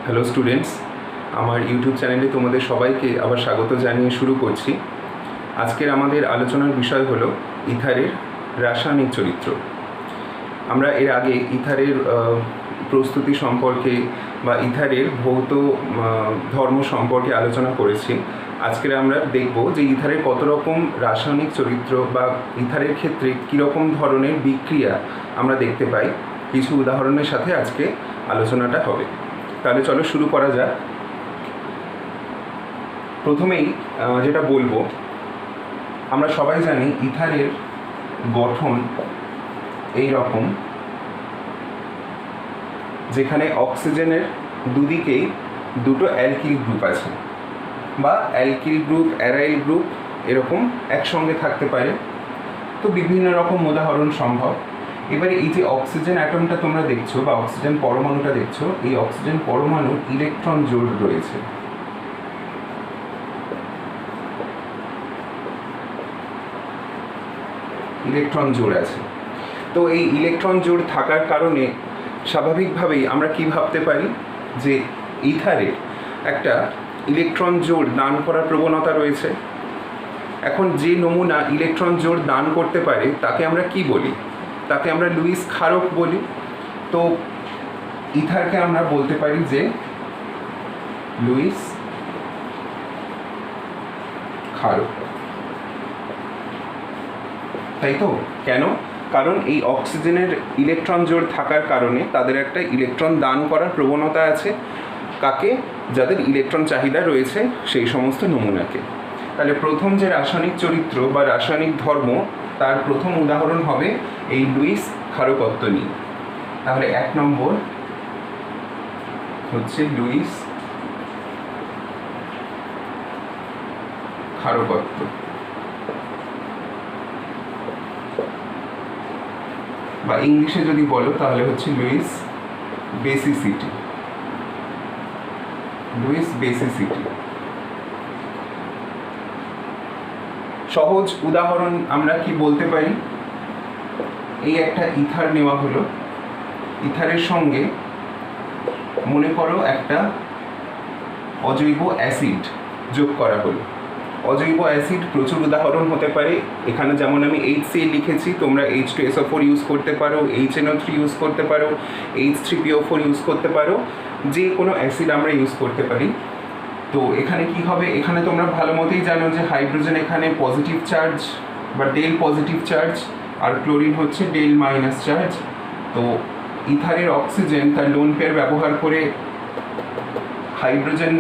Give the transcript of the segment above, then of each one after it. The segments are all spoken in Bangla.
হ্যালো স্টুডেন্টস, আমার ইউটিউব চ্যানেলে তোমাদের সবাইকে আবার স্বাগত জানিয়ে শুরু করছি। আজকের আমাদের আলোচনার বিষয় হলো ইথারের রাসায়নিক চরিত্র। আমরা এর আগে ইথারের প্রস্তুতি সম্পর্কে বা ইথারের ভৌত ধর্ম সম্পর্কে আলোচনা করেছি। আজকের আমরা দেখব যে ইথারের কত রকম রাসায়নিক চরিত্র বা ইথারের ক্ষেত্রে কীরকম ধরনের বিক্রিয়া আমরা দেখতে পাই। কিছু উদাহরণের সাথে আজকে আলোচনাটা হবে। তাহলে চলো শুরু করা যাক। প্রথমেই যেটা বলবো, আমরা সবাই জানি ইথারের গঠন এই রকম, যেখানে অক্সিজেনের দুদিকেই দুটো অ্যালকিল গ্রুপ আছে, বা অ্যালকিল গ্রুপ অ্যারাইল গ্রুপ এরকম একসঙ্গে থাকতে পারে। তো বিভিন্ন রকম উদাহরণ সম্ভব। এবারে এই যে অক্সিজেন অ্যাটমটা তোমরা দেখছো বা অক্সিজেন পরমাণুটা দেখছো, এই অক্সিজেন পরমাণুর ইলেকট্রন জোড় রয়েছে। ইলেকট্রন জোড় আছে। তো এই ইলেকট্রন জোড় থাকার কারণে স্বাভাবিকভাবেই আমরা কি ভাবতে পারি যে ইথারের একটা ইলেকট্রন জোড় দান করার প্রবণতা রয়েছে। এখন যে নমুনা ইলেকট্রন জোড় দান করতে পারে তাকে আমরা কি বলি? তাকে আমরা লুইস ক্ষারক বলি। তো ইথারকে আমরা বলতে পারি যে লুইস ক্ষারক, তাই তো? কেন? কারণ এই অক্সিজেনের ইলেকট্রন জোড় থাকার কারণে তাদের একটা ইলেকট্রন দান করার প্রবণতা আছে। কাকে? যাদের ইলেকট্রন চাহিদা রয়েছে সেই সমস্ত নমুনাকে। তাহলে প্রথম যে রাসায়নিক চরিত্র বা রাসায়নিক ধর্ম, তার প্রথম উদাহরণ হবে এই লুইস ক্ষারকত্ব নিয়ে। তাহলে 1 নম্বর হচ্ছে লুইস ক্ষারকত্ব। বা ইংলিশে যদি বলো তাহলে হচ্ছে লুইস বেসিসিটি। লুইস বেসিসিটি সহজ উদাহরণ আমরা কি বলতে পারি? এই একটা ইথার নেওয়া হলো, ইথারের সঙ্গে মনে করো একটা অজৈব অ্যাসিড যোগ করা হলো। অজৈব অ্যাসিড প্রচুর উদাহরণ হতে পারে। এখানে যেমন আমি HCl লিখেছি, তোমরা H2SO4 ইউজ করতে পারো, HNO3 ইউজ করতে পারো, H3PO4 ইউজ করতে পারো, যে কোনো অ্যাসিড আমরা ইউজ করতে পারি। তো এখানে কি হবে? এখানে তোমরা ভালো মতোই জানো যে হাইড্রোজেন এখানে পজিটিভ চার্জ বা ডেল পজিটিভ চার্জ, আর ক্লোরিন হচ্ছে ডেল মাইনাস চার্জ। তো ইথারের অক্সিজেন তার লোন পেয়ার ব্যবহার করে হাইড্রোজেন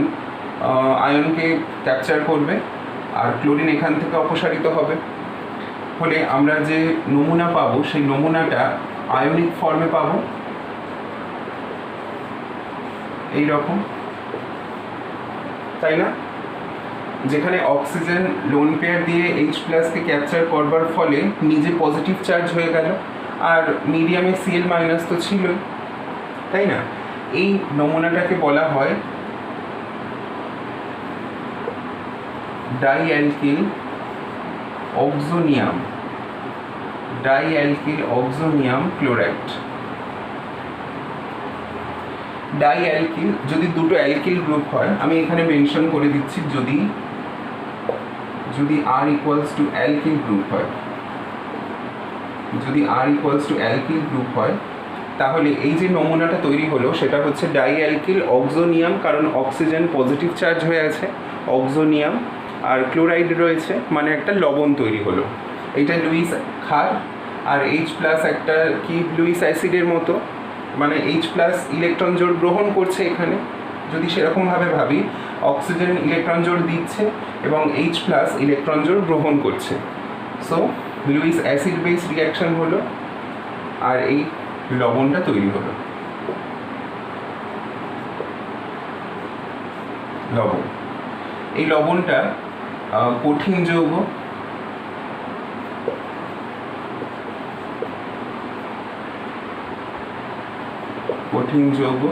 আয়নকে ক্যাপচার করবে, আর ক্লোরিন এখান থেকে অপসারিত হবে। ফলে আমরা যে নমুনা পাবো সেই নমুনাটা আয়নিক ফর্মে পাবো, এই রকম, তাই না? যেখানে অক্সিজেন লোন পেয়ার দিয়ে H+কে ক্যাপচার করবার ফলে নিজে পজিটিভ চার্জ হয়ে গেল, আর মিডিয়ামে Cl- তো ছিলই, তাই না? এই নমুনাটাকে বলা হয় ডাইঅ্যালকিল অক্সোনিয়াম। ডাইঅ্যালকিল অক্সোনিয়াম ক্লোরাইড। ডাইঅ্যালকিল যদি দুটো অ্যালকিল গ্রুপ হয়, আমি এখানে মেনশন করে দিচ্ছি, যদি R equals to alkyl group হয়, যদি R equals to alkyl group হয়, তাহলে এই যে নমুনাটা তৈরি হলো সেটা হচ্ছে ডাইঅ্যালকিল অক্সোনিয়াম, কারণ অক্সিজেন পজিটিভ চার্জ হয়ে আছে, অক্সোনিয়াম, আর ক্লোরাইড রয়েছে, মানে একটা লবণ তৈরি হলো। এইটা লুইস ক্ষার, আর H+ একটা কি লুইস অ্যাসিডের মতো, মানে H+ ইলেকট্রন জোড় গ্রহণ করছে এখানে। যদি সেরকমভাবে ভাবি, অক্সিজেন ইলেকট্রন জোড় দিচ্ছে এবং H+ ইলেকট্রন জোড় গ্রহণ করছে। So Luis acid base reaction হলো, আর এই লবণটা তৈরি হলো। লবণ, এই লবণটা কঠিন যৌগ। কঠিন যৌগ,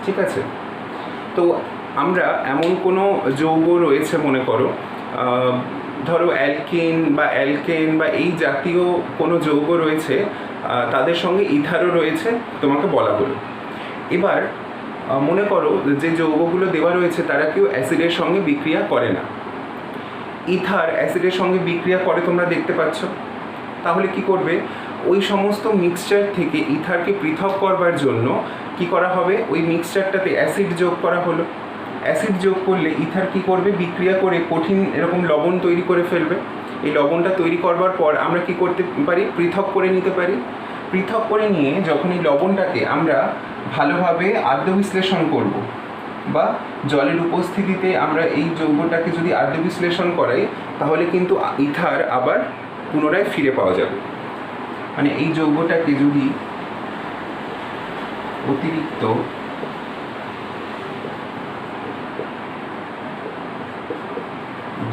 ঠিক আছে? তো আমরা এমন কোনো যৌগ রয়েছে, মনে করো ধরো অ্যালকিন বা অ্যালকেন বা এই জাতীয় কোনো যৌগ রয়েছে তাদের সঙ্গে ইথারও রয়েছে তোমাকে বলা হলো। এবার মনে করো যে যৌগগুলো দেওয়া রয়েছে তারা কেউ অ্যাসিডের সঙ্গে বিক্রিয়া করে না। ইথার অ্যাসিডের সঙ্গে বিক্রিয়া করে তোমরা দেখতে পাচ্ছ। তাহলে কি করবে, ওই সমস্ত মিক্সচার থেকে ইথারকে পৃথক করবার জন্য কি করা হবে, ওই মিক্সচারটাতে অ্যাসিড যোগ করা হলো। অ্যাসিড যোগ করলে ইথার কি করবে, বিক্রিয়া করে কঠিন এরকম লবণ তৈরি করে ফেলবে। এই লবণটা তৈরি করবার পর আমরা কি করতে পারি, পৃথক করে নিতে পারি। পৃথক করে নিয়ে যখন এই লবণটাকে আমরা ভালোভাবে আদ্য বিশ্লেষণ করব, বা জলের উপস্থিতিতে আমরা এই যৌগটাকে যদি আদ্য বিশ্লেষণ করাই, তাহলে কিন্তু ইথার আবার পুনরায় ফিরে পাওয়া যাবে। মানে এই যৌগটাকে যদি অতিরিক্ত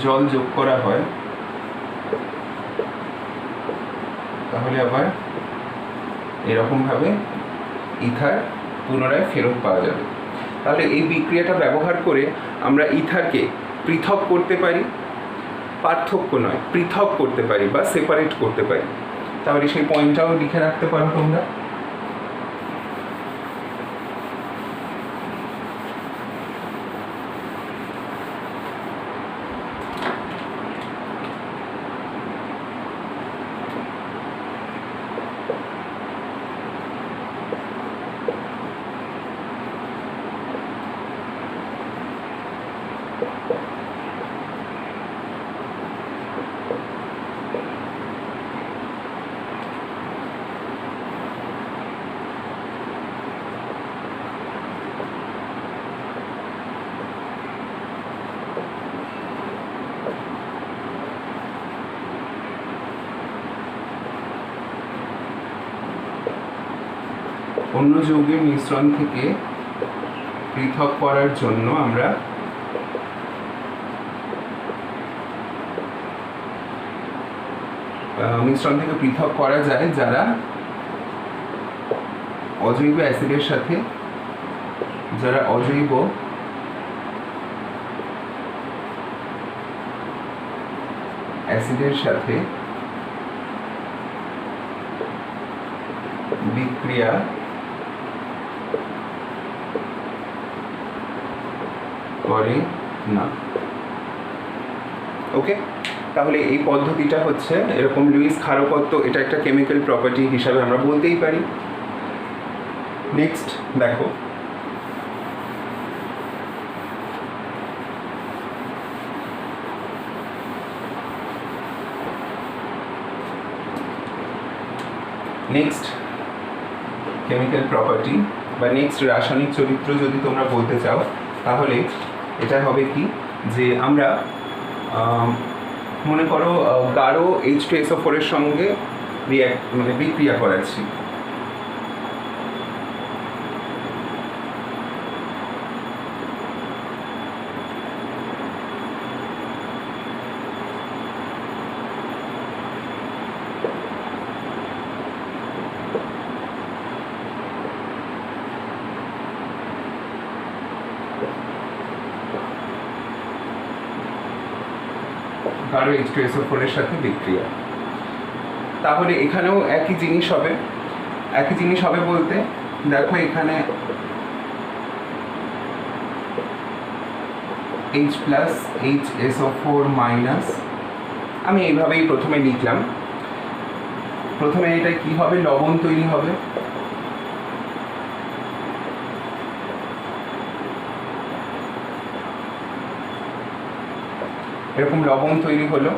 জল যোগ করা হয়, তাহলে আবার এরকমভাবে ইথার পুনরায় ফেরত পাওয়া যাবে। তাহলে এই বিক্রিয়াটা ব্যবহার করে আমরা ইথারকে পৃথক করতে পারি, পার্থক্য নয় পৃথক করতে পারি বা সেপারেট করতে পারি। তাহলে সেই পয়েন্টটাও লিখে রাখতে পারো তোমরা। অন্য যৌগের মিশ্রণ থেকে পৃথক করার জন্য আমরা মিশ্রণ থেকে পৃথক করা যায় যারা অজৈব অ্যাসিডের সাথে, যারা অজৈব অ্যাসিডের সাথে বিক্রিয়া করে না। ওকে, তাহলে এই পদ্ধতিটা হচ্ছে এরকম লুইস ক্ষারকত্ব, এটা একটা কেমিক্যাল প্রপার্টি হিসাবে আমরা বলতেই পারি। নেক্সট দেখো, নেক্সট কেমিক্যাল প্রপার্টি বা নেক্সট রাসায়নিক চরিত্র যদি তোমরা বলতে চাও, তাহলে এটা হবে কি, যে আমরা মনে করো গাঢ় H2SO4 এর সঙ্গে বিক্রিয়া করাচ্ছি। গাঢ় H2SO4 এর সাথে বিক্রিয়া, তাহলে এখানেও একই জিনিস হবে। একই জিনিস হবে বলতে দেখো এখানে H প্লাস HSO4 মাইনাস, আমি এইভাবেই প্রথমে লিখলাম। প্রথমে এটা কি হবে, লবণ তৈরি হবে। এরকম লবণ তৈরি হলো।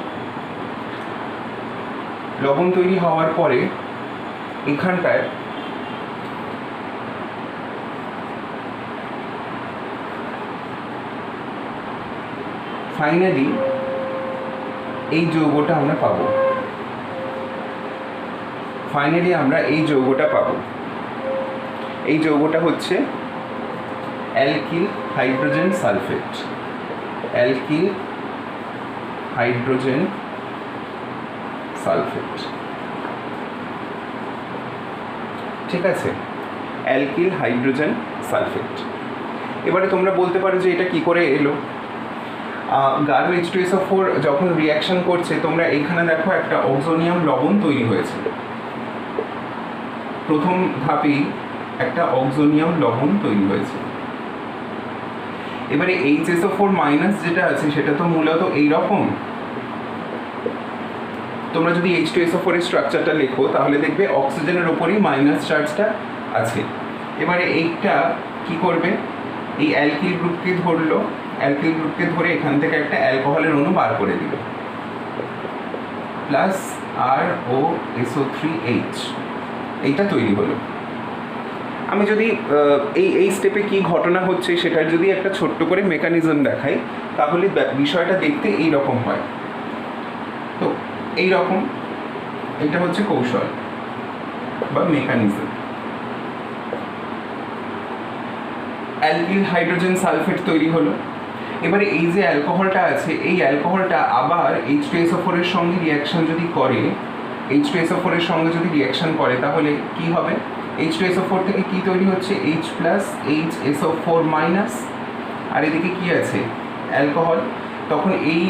লবণ তৈরি হওয়ার পরে এখানটায় ফাইনালি এই যৌগটা আমরা পাবো। ফাইনালি আমরা এই যৌগটা পাবো। এই যৌগটা হচ্ছে alkyl hydrogen sulphate. Alkyl hydrogen sulphate, ঠিক আছে, অ্যালকিল হাইড্রোজেন সালফেট। এবারে তোমরা বলতে পারো যে এটা কি করে এলো। গাঢ় H2SO4 যখন রিয়াকশন করছে, তোমরা এইখানে দেখো একটা ওজোনিয়াম লবণ তৈরি হয়েছে। প্রথম ধাপেই একটা অক্সোনিয়াম লবণ তৈরি হয়েছে। এবারে HSO4 মাইনাস যেটা আছে সেটা তো মূলত এইরকম। তোমরা যদি H2SO4 এর স্ট্রাকচারটা লেখো তাহলে দেখবে অক্সিজেনের ওপরেই মাইনাস চার্জটা আছে। এবারে এইটা কি করবে, এই অ্যালকিল গ্রুপকে ধরলো, অ্যালকিল গ্রুপকে ধরে এখান থেকে একটা অ্যালকোহলের অণু বার করে দিল, প্লাস ROSO3H, এইটা তৈরি হলো। আমি যদি এই স্টেপে কি ঘটনা হচ্ছে সেটার যদি একটা ছোট্ট করে মেকানিজম দেখাই তাহলে বিষয়টা দেখতে এই রকম হয়। তো এই রকম, এটা হচ্ছে কৌশল বা মেকানিজম। অ্যালকিল হাইড্রোজেন সালফেট তৈরি হলো। এবারে এই যে অ্যালকোহলটা আছে, এই অ্যালকোহলটা আবার H2SO4 এর সঙ্গে রিয়াকশন যদি করে, H2SO4 এর সঙ্গে যদি রিয়াকশন করে তাহলে কি হবে, H2SO4 থেকে কি তৈরি হচ্ছে, H প্লাস HSO4 মাইনাস, আর এদিকে কি আছে অ্যালকোহল। তখন এই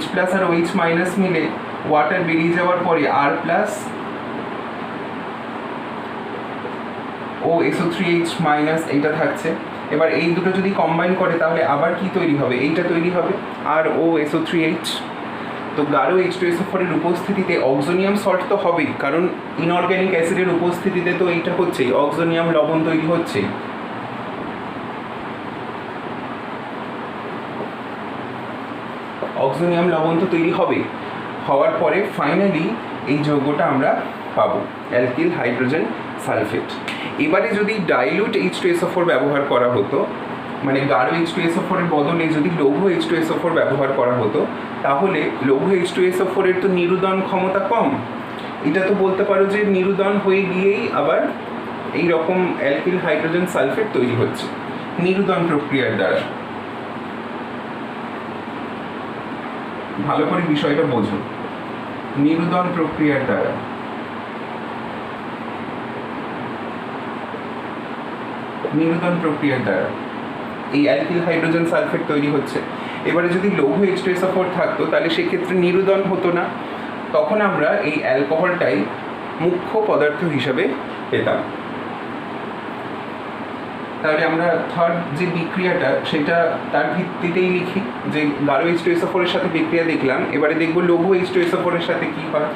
H প্লাস আর OH মাইনাস মিলে ওয়াটার বেরিয়ে যাওয়ার পরে R প্লাস OSO3H মাইনাস এইটা থাকছে। এবার এই দুটো যদি কম্বাইন করে তাহলে আবার কি তৈরি হবে, এইটা তৈরি হবে ROSO3H। তো গাঢ় H2SO4 এর উপস্থিতিতে অক্সোনিয়াম সল্ট তো হবেই, কারণ ইনঅর্গ্যানিক অ্যাসিডের উপস্থিতিতে তো এইটা হচ্ছেই, অক্সোনিয়াম লবণ তৈরি হচ্ছে। অক্সোনিয়াম লবণ তো তৈরি হবে, হওয়ার পরে ফাইনালি এই যৌগটা আমরা পাবো অ্যালকিল হাইড্রোজেন সালফেট। এবারে যদি ডাইলুট H2SO4 ব্যবহার করা হতো, মানে গাঢ় H2SO4 এর বদলে যদি লৌহ H2SO4 ব্যবহার করা হতো, তাহলে লৌহ H2SO4 এর তো নিরুদন ক্ষমতা কম, এটা তো বলতে পারো যে নিরুদন হয়ে গিয়েই আবার এই রকম অ্যালকিল হাইড্রোজেন সালফেট তৈরি হচ্ছে নিরুদন প্রক্রিয়ার দ্বারা। ভালো করে বিষয়টা বোঝো, নিরুদন প্রক্রিয়ার দ্বারা। নিরুদন প্রক্রিয়ার দ্বারা এই অ্যালকিল হাইড্রোজেন সালফেট তৈরি হচ্ছে। এবারে যদি লৌহ H2SO4 থাকতো তাহলে সেক্ষেত্রে নিরুদন হতো না, তখন আমরা এই অ্যালকোহলটাই মুখ্য পদার্থ হিসাবে পেতাম। তাহলে আমরা থার্ড যে বিক্রিয়াটা সেটা তার ভিত্তিতেই লিখি, যে গাঢ় H2SO4 এর সাথে বিক্রিয়া দেখলাম, এবারে দেখবো লৌহ H2SO4 এর সাথে কি হয়।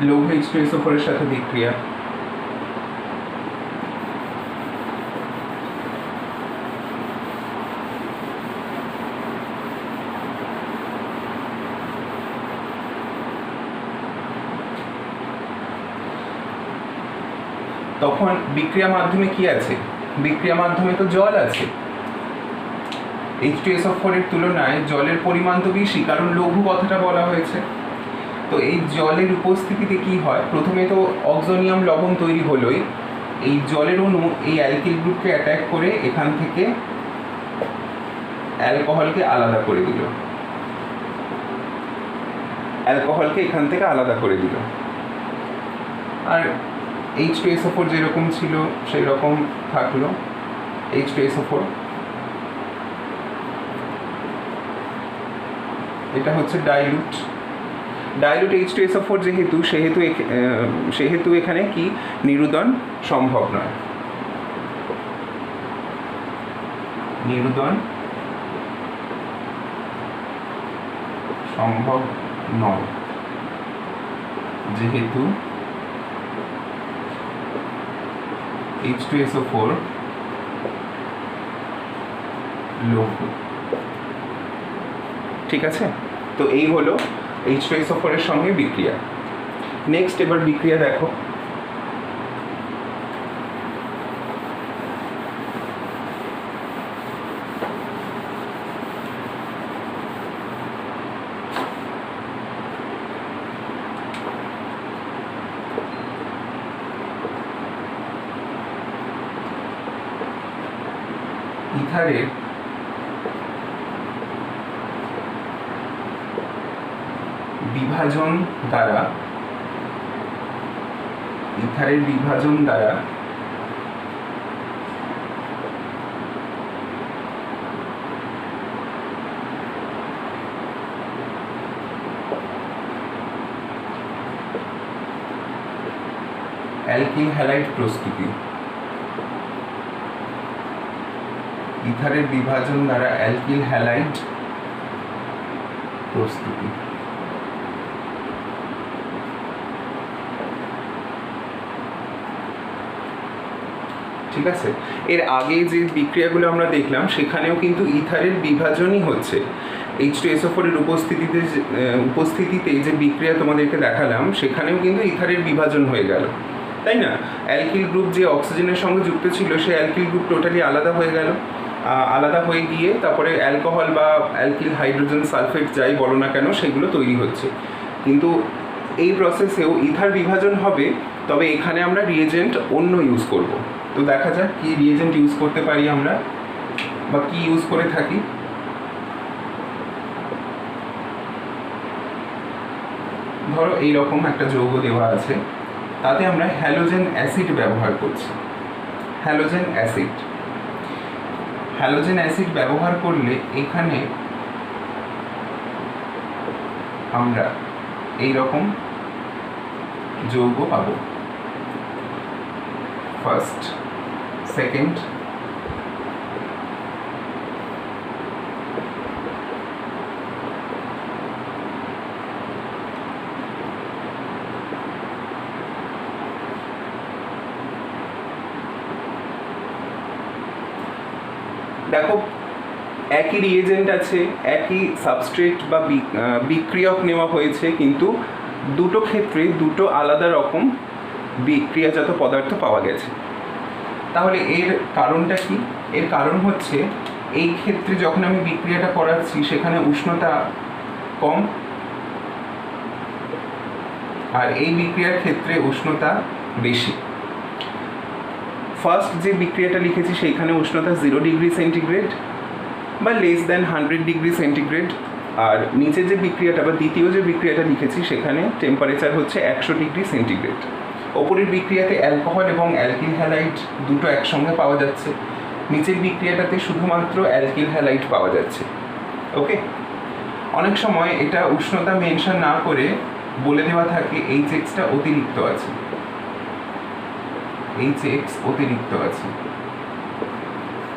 লৌহ H2SO4 এর সাথে বিক্রিয়া, তখন বিক্রিয়া মাধ্যমে কি আছে, বিক্রিয়া মাধ্যমে তো জল আছে। H2SO4 এর তুলনায় জলের পরিমাণ তো বেশি, কারণ লৌহ কথাটা বলা হয়েছে। তো এই জলের উপস্থিতিতে কি হয়, প্রথমে তো অক্সোনিয়াম লবণ তৈরি হলোই, এই জলের অণু এই অ্যালকিল গ্রুপকে অ্যাটাক করে এখান থেকে অ্যালকোহলকে আলাদা করে দিল, অ্যালকোহলকে এখান থেকে আলাদা করে দিল। আর H2SO4 যেরকম ছিল সেই রকম থাকলো H2SO4। এটা হচ্ছে ডাইলুট H2SO4 সেহেতু এখানে কি নিরুদন সম্ভব নয়, নিরুদন সম্ভব নয়, যেহেতু H2SO4 লৌহ। ঠিক আছে, তো এই হলো H2SO4 এর সঙ্গে বিক্রিয়া। নেক্সট এবার বিক্রিয়া দেখো। ইথারের বিভাজন দ্বারা অ্যালকিল হ্যালাইড প্রস্তুতি। ইথারের বিভাজন দ্বারা অ্যালকিল হ্যালাইড প্রস্তুতি। ঠিক আছে, এর আগে যে বিক্রিয়াগুলো আমরা দেখলাম সেখানেও কিন্তু ইথারের বিভাজনই হচ্ছে। H2SO4 এর উপস্থিতিতে যে বিক্রিয়া তোমাদেরকে দেখালাম সেখানেও কিন্তু ইথারের বিভাজন হয়ে গেল, তাই না? অ্যালকিল গ্রুপ যে অক্সিজেনের সঙ্গে যুক্ত ছিল সেই অ্যালকিল গ্রুপ টোটালি আলাদা হয়ে গেল, আলাদা হয়ে গিয়ে তারপরে অ্যালকোহল বা অ্যালকিল হাইড্রোজেন সালফেট যাই বলো না কেন সেগুলো তৈরি হচ্ছে। কিন্তু এই প্রসেসেও ইথার বিভাজন হবে, তবে এখানে আমরা রিয়েজেন্ট অন্য ইউজ করব। তো দেখা যাক কি রিয়েজেন্ট ইউজ করতে পারি আমরা বা কি ইউজ করে থাকি। ধরো এইরকম একটা যৌগ দেওয়া আছে, তাতে আমরা হ্যালোজেন অ্যাসিড ব্যবহার করছি। হ্যালোজেন অ্যাসিড ব্যবহার করলে এখানে আমরা এই রকম যৌগ পাবো। ফার্স্ট, সেকেন্ড, দেখো একই রিয়েজেন্ট আছে, একই সাবস্ট্রেট বা বিক্রিয়ক নেওয়া হয়েছে, কিন্তু দুটো ক্ষেত্রে দুটো আলাদা রকম বিক্রিয়াজাত পদার্থ পাওয়া গেছে। তাহলে এর কারণটা কি? এর কারণ হচ্ছে এই ক্ষেত্রে যখন আমি বিক্রিয়াটা করাচ্ছি সেখানে উষ্ণতা কম, আর এই বিক্রিয়ার ক্ষেত্রে উষ্ণতা বেশি। ফার্স্ট যে বিক্রিয়াটা লিখেছি সেইখানে উষ্ণতা 0 ডিগ্রি সেন্টিগ্রেড বা লেস দ্যান 100 ডিগ্রি সেন্টিগ্রেড, আর নিচে যে বিক্রিয়াটা বা দ্বিতীয় যে বিক্রিয়াটা লিখেছি সেখানে টেম্পারেচার হচ্ছে 100 ডিগ্রি সেন্টিগ্রেড। ওপরের বিক্রিয়াতে অ্যালকোহল এবং অ্যালকিল হ্যালাইড দুটো একসঙ্গে পাওয়া যাচ্ছে, নিচের বিক্রিয়াটাতে শুধুমাত্র অ্যালকিল হ্যালাইড পাওয়া যাচ্ছে। ওকে, অনেক সময় এটা উষ্ণতা মেনশন না করে বলে দেওয়া থাকে HX-টা অতিরিক্ত আছে, HX অতিরিক্ত আছে,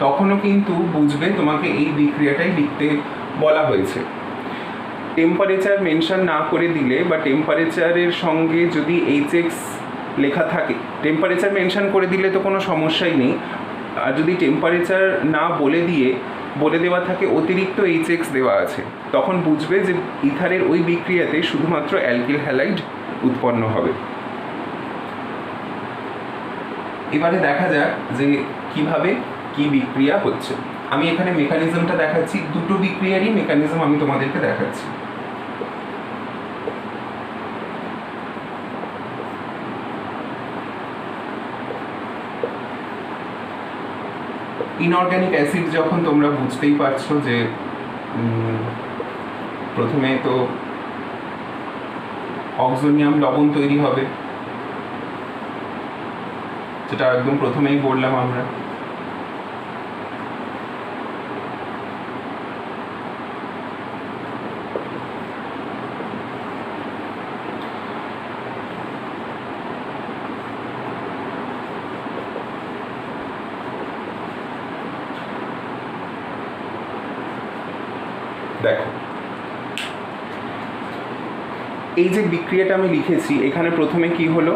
তখনও কিন্তু বুঝবে তোমাকে এই বিক্রিয়াটাই লিখতে বলা হয়েছে। টেম্পারেচার মেনশন না করে দিলে বা টেম্পারেচারের সঙ্গে যদি HX লেখা থাকে, টেম্পারেচার মেনশন করে দিলে তো কোনো সমস্যাই নেই, আর যদি টেম্পারেচার না বলে দেওয়া থাকে অতিরিক্ত HX দেওয়া আছে, তখন বুঝবে যে ইথারের ওই বিক্রিয়াতে শুধুমাত্র অ্যালকিল হ্যালাইড উৎপন্ন হবে। এবারে দেখা যাক যে কিভাবে কি বিক্রিয়া হচ্ছে। আমি এখানে মেকানিজমটা দেখাচ্ছি, দুটো বিক্রিয়ারই মেকানিজম আমি তোমাদেরকে দেখাচ্ছি। ইনঅর্গ্যানিক অ্যাসিড যখন তোমরা বুঝতেই পারছো যে প্রথমে তো অক্সোনিয়াম লবণ তৈরি হবে, যেটা একদম প্রথমেই বললাম আমরা। দেখো এই যে বিক্রিয়াটা আমি লিখেছি, এখানে প্রথমে কি হলো?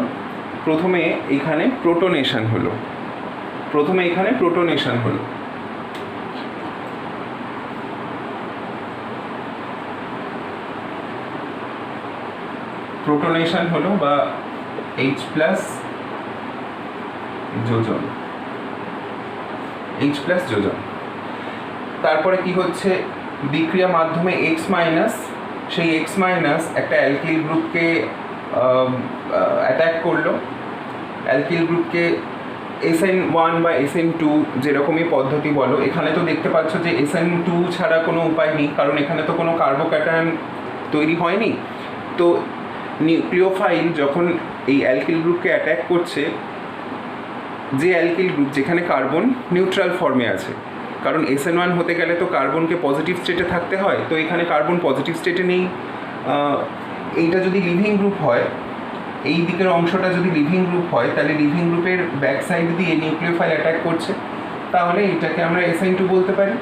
প্রথমে এখানে প্রোটোনেশন হলো, প্রোটোনেশন হলো বা H+ যোজন, তারপরে কি হচ্ছে? বিক্রিয়া মাধ্যমে X-, সেই X- একটা অ্যালকিল গ্রুপকে অ্যাটাক করলো। অ্যালকিল গ্রুপকে SN1 বা SN2 যেরকমই পদ্ধতি বলো, এখানে তো দেখতে পাচ্ছ যে SN2 ছাড়া কোনো উপায় নেই, কারণ এখানে তো কোনো কার্বোক্যাটায়ন তৈরি হয়নি। তো নিউক্লিওফাইল যখন এই অ্যালকিল গ্রুপকে অ্যাটাক করছে, যে অ্যালকিল গ্রুপ যেখানে কার্বন নিউট্রাল ফর্মে আছে, কারণ SN1 হতে গেলে তো কার্বনকে পজিটিভ স্টেটে থাকতে হয়, তো এখানে কার্বন পজিটিভ স্টেটে নেই। এইটা যদি লিভিং গ্রুপ হয় এই দিকের অংশটা যদি লিভিং গ্রুপ হয় তাহলে লিভিং গ্রুপের ব্যাক সাইড দিয়ে নিউক্লিওফাইল অ্যাটাক করছে, তাহলে এটাকে আমরা SN2 বলতে পারি।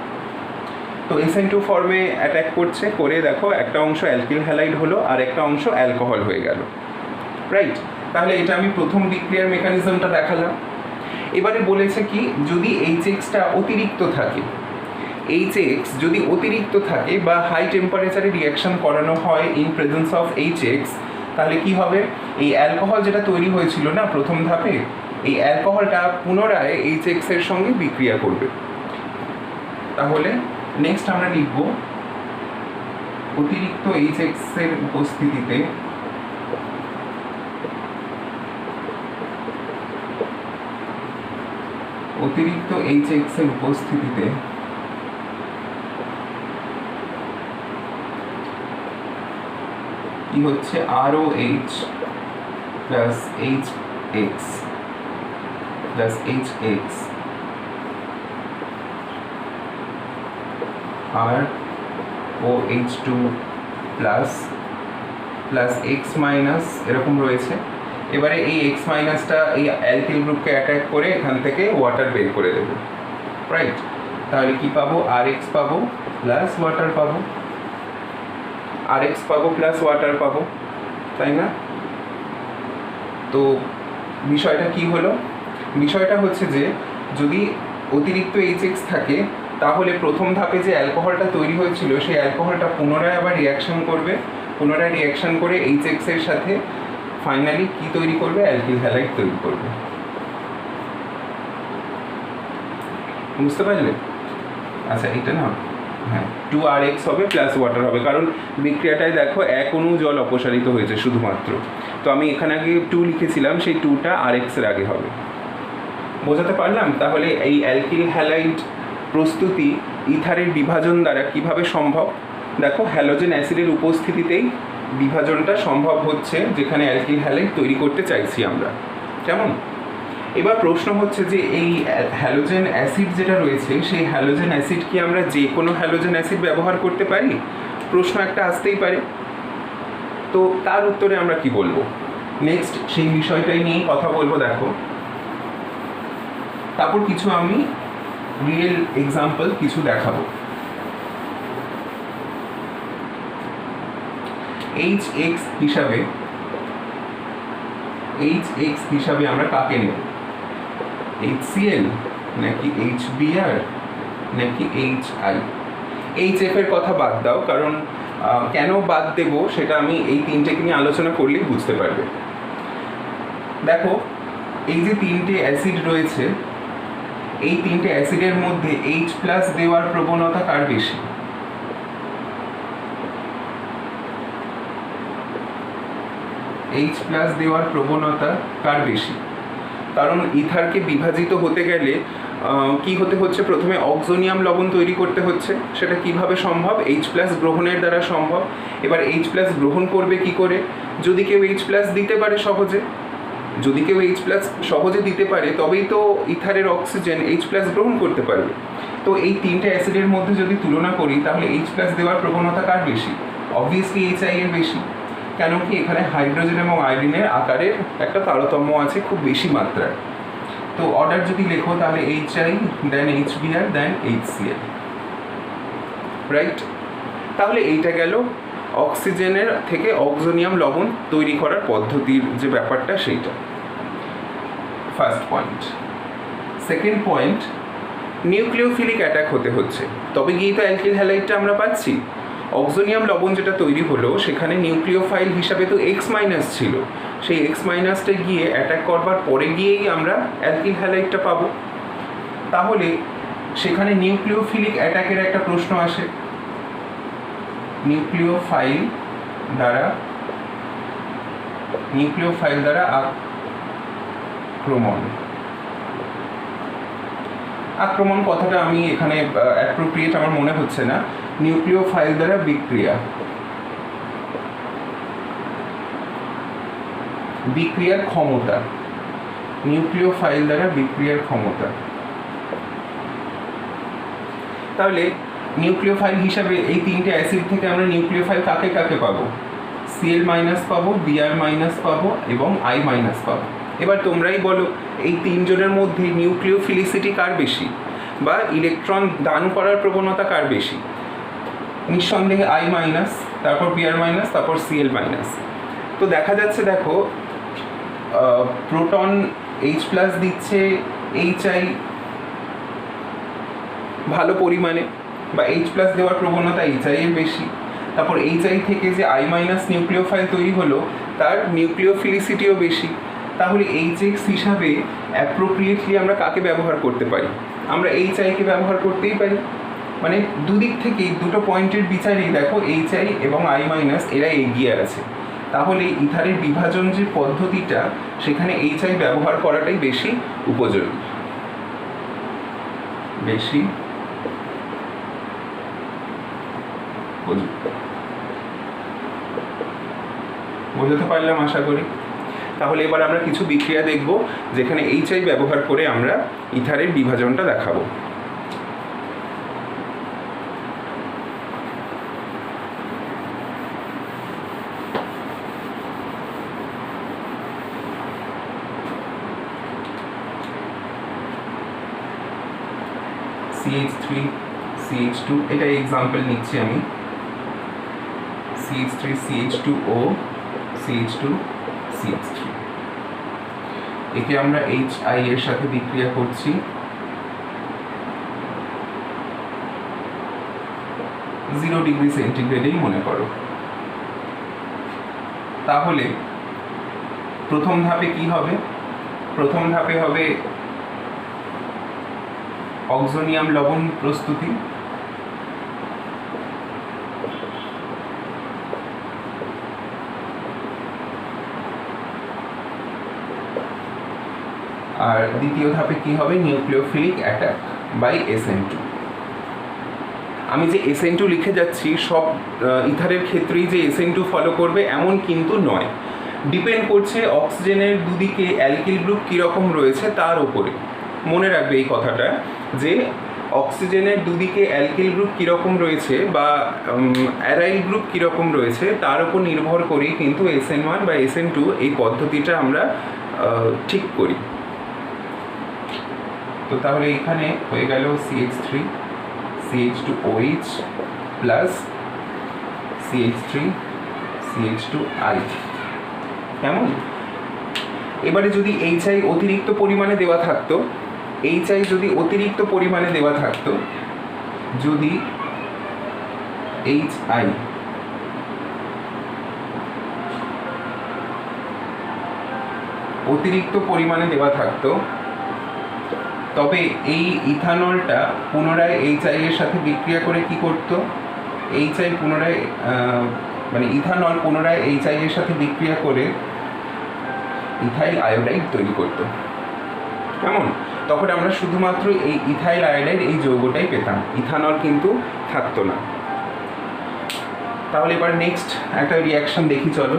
তো SN2 ফর্মে অ্যাটাক করছে, করে দেখো একটা অংশ অ্যালকিল হ্যালাইড হলো আর একটা অংশ অ্যালকোহল হয়ে গেল, রাইট। তাহলে এটা আমি প্রথম বিক্রিয়ার মেকানিজমটা দেখালাম। এবারে বলেছে কি, যদি HX-টা অতিরিক্ত থাকে, HX যদি অতিরিক্ত থাকে বা হাই টেম্পারেচারে রিঅ্যাকশন করানো হয় ইন প্রেজেন্স অফ HX, তাহলে কি হবে, এই অ্যালকোহল যেটা তৈরি হয়েছিল না প্রথম ধাপে, এই অ্যালকোহলটা পুনরায় HX এর সঙ্গে বিক্রিয়া করবে। তাহলে নেক্সট আমরা লিখব অতিরিক্ত HX এর উপস্থিতিতে অতিরিক্ত HX এর উপস্থিতিতে কি হচ্ছে, ROH plus HX plus HX ROH2 plus plus X minus এরকম রয়েছে। এবারে এই X মাইনাসটা এই অ্যালকিল গ্রুপকে অ্যাটাক করে এখান থেকে ওয়াটার বের করে দেবে, রাইট। তাহলে কি পাবো, RX পাবো প্লাস ওয়াটার পাবো, RX পাবো প্লাস ওয়াটার পাবো, তাই না? তো বিষয়টা কি হলো, বিষয়টা হচ্ছে যে যদি অতিরিক্ত HX থাকে তাহলে প্রথম ধাপে যে অ্যালকোহলটা তৈরি হয়েছিল সেই অ্যালকোহলটা পুনরায় আবার রিঅ্যাকশন করবে, পুনরায় রিঅ্যাকশন করে HX এর সাথে ফাইনালি কি তৈরি করবে, অ্যালকিল হ্যালাইড তৈরি করবে। বুঝতে পারলে? আচ্ছা, এটা না, হ্যাঁ 2RX হবে প্লাস ওয়াটার হবে, কারণ বিক্রিয়াটায় দেখো এক অণু জল অপসারিত হয়েছে শুধুমাত্র। তো আমি এখানে আগে 2 লিখেছিলাম, সেই 2টা RX এর আগে হবে। বোঝাতে পারলাম? তাহলে এই অ্যালকিল হ্যালাইড প্রস্তুতি ইথারের বিভাজন দ্বারা কিভাবে সম্ভব, দেখো হ্যালোজেন অ্যাসিডের উপস্থিতিতেই বিভাজনটা সম্ভব হচ্ছে, যেখানে অ্যালকিল হ্যালাইড তৈরি করতে চাইছি আমরা, কেমন? এবার প্রশ্ন হচ্ছে যে এই হ্যালোজেন অ্যাসিড যেটা রয়েছে সেই হ্যালোজেন অ্যাসিড কি আমরা যে কোনো হ্যালোজেন অ্যাসিড ব্যবহার করতে পারি? প্রশ্ন একটা আসতেই পারে। তো তার উত্তরে আমরা কি বলবো, নেক্সট সেই বিষয়টাই নিয়েই কথা বলবো। দেখো, তারপর কিছু আমি রিয়েল এক্সাম্পল কিছু দেখাবো। HX হিসাবে আমরা কাকে নেব, HCl নাকি HBr নাকি HI? HF এর কথা বাদ দাও, কারণ কেন বাদ দেব সেটা আমি এই তিনটেকে নিয়ে আলোচনা করলেই বুঝতে পারবে। দেখো, এই যে তিনটে অ্যাসিড রয়েছে, এই তিনটে অ্যাসিডের মধ্যে H+ দেওয়ার প্রবণতা কার বেশি? H+ দেওয়ার প্রবণতা কার বেশি? কারণ ইথারকে বিভাজিত হতে গেলে কি হতে হচ্ছে, প্রথমে অক্সোনিয়াম লবণ তৈরি করতে হচ্ছে। সেটা কিভাবে সম্ভব, H+ গ্রহণের দ্বারা সম্ভব। এবার H+ গ্রহণ করবে কি করে? যদি কেউ H+ দিতে পারে সহজে, যদি কেউ H+ সহজে দিতে পারে তবেই তো ইথারের অক্সিজেন H+ গ্রহণ করতে পারবে। তো এই তিনটে অ্যাসিডের মধ্যে যদি তুলনা করি তাহলে H+ দেওয়ার প্রবণতা কার বেশি? অবভিয়াসলি HI এর বেশি। কেন কি, এখানে হাইড্রোজেন এবং আয়োডিনের আকারের একটা তারতম্য আছে খুব বেশি মাত্রায়। তো অর্ডার যদি লেখো তাহলে HI দেন HBr দেন HCl, রাইট। তাহলে এইটা গেল অক্সিজেনের থেকে অক্সোনিয়াম লবণ তৈরি করার পদ্ধতির যে ব্যাপারটা সেইটা, first point. Second point, nucleophilic attack হতে হচ্ছে, তবে গিয়েই তো অ্যালকিল হ্যালাইডটা আমরা পাচ্ছি। অক্সোনিয়াম লবণ যেটা তৈরি হলো সেখানে নিউক্লিওফাইল হিসাবে তো X- ছিল, সেই X- গিয়ে অ্যাটাক করবার পরে গিয়েই আমরা অ্যালকিল হ্যালাইডটা পাবো। তাহলে সেখানে নিউক্লিওফিলিক অ্যাটাকের একটা প্রশ্ন আসে, নিউক্লিওফাইল দ্বারা আক্রমণ কথাটা আমি এখানে অ্যাপ্রোপ্রিয়েট আমার মনে হচ্ছে না। নিউক্লিওফাইল দ্বারা বিক্রিয়ার ক্ষমতা, নিউক্লিওফাইল দ্বারা বিক্রিয়ার ক্ষমতা। তাহলে নিউক্লিওফাইল হিসাবে এই তিনটে অ্যাসিড থেকে আমরা নিউক্লিওফাইল কাকে কাকে পাবো? Cl মাইনাস পাবো, Br মাইনাস পাবো এবং I মাইনাস পাবো। এবার তোমরাই বলো এই তিনজনের মধ্যে নিউক্লিওফিলিসিটি কার বেশি বা ইলেকট্রন দান করার প্রবণতা কার বেশি? নিঃসন্দেহে I মাইনাস, তারপর Br মাইনাস, তারপর Cl মাইনাস। তো দেখা যাচ্ছে, দেখো প্রোটন H প্লাস দিচ্ছে HI ভালো পরিমাণে, বা H প্লাস দেওয়ার প্রবণতা HI এর বেশি। তারপর HI থেকে যে I মাইনাস নিউক্লিওফাইল তৈরি হলো তার নিউক্লিওফিলিসিটিও বেশি। তাহলে HX হিসাবে অ্যাপ্রোপ্রিয়েটলি আমরা কাকে ব্যবহার করতে পারি? আমরা HI কে ব্যবহার করতেই পারি। মানে দুদিক থেকেই, দুটো পয়েন্টের বিচারেই দেখো HI এবং I মাইনাস এরা এগিয়ে আছে। তাহলে ইথারের বিভাজন যে পদ্ধতিটা, সেখানে HI ব্যবহার করাটাই বেশি উপযোগী, বেশি বোঝাতে পারলাম আশা করি। তাহলে এবার আমরা কিছু বিক্রিয়া দেখব যেখানে HI ব্যবহার করে আমরা ইথারের বিভাজনটা দেখাবো। CH3 CH2, এটা এক্সাম্পল নিচ্ছি আমি। CH3 CH2O CH2 CH3, একে আমরা HI এর সাথে বিক্রিয়া করছি। 0 ডিগ্রি সেন্টিগ্রেডেই মনে করো। তাহলে প্রথম ধাপে কি হবে? প্রথম ধাপে হবে অক্সোনিয়াম লবণ প্রস্তুতি। আর দ্বিতীয় ধাপে কি হবে? Nucleophilic attack by SN2। আমি যে SN2 লিখে যাচ্ছি সব ইথারের ক্ষেত্রেই যে SN2 ফলো করবে এমন কিন্তু নয়, ডিপেন্ড করছে অক্সিজেনের দুদিকে অ্যালকিল গ্রুপ কীরকম রয়েছে তার উপরে। মনে রাখবে এই কথাটা, যে অক্সিজেনের দুদিকে অ্যালকিল গ্রুপ কীরকম রয়েছে বা অ্যারাইল গ্রুপ কীরকম রয়েছে তার উপর নির্ভর করেই কিন্তু SN1 বা SN2 এই পদ্ধতিটা আমরা ঠিক করি। তো তাহলে এখানে হয়ে গেল CH3 CH2OH plus CH3 CH2I। কেমন? এবারে যদি HI অতিরিক্ত পরিমাণে দেওয়া থাকতো, HI যদি অতিরিক্ত পরিমাণে দেওয়া থাকতো, যদি HI অতিরিক্ত পরিমাণে দেওয়া থাকতো, তবে এই ইথানলটা পুনরায় HI এর সাথে বিক্রিয়া করে কি করত? HI পুনরায় মানে ইথানল পুনরায় HI এর সাথে বিক্রিয়া করে ইথাইল আয়োডাইড তৈরি করত। কেমন? তখন আমরা শুধুমাত্র এই ইথাইল আয়োডাইড এই যৌগটাই পেতাম, ইথানল কিন্তু থাকতো না। তাহলে এবার নেক্সট একটা রিয়াকশন দেখি, চলো।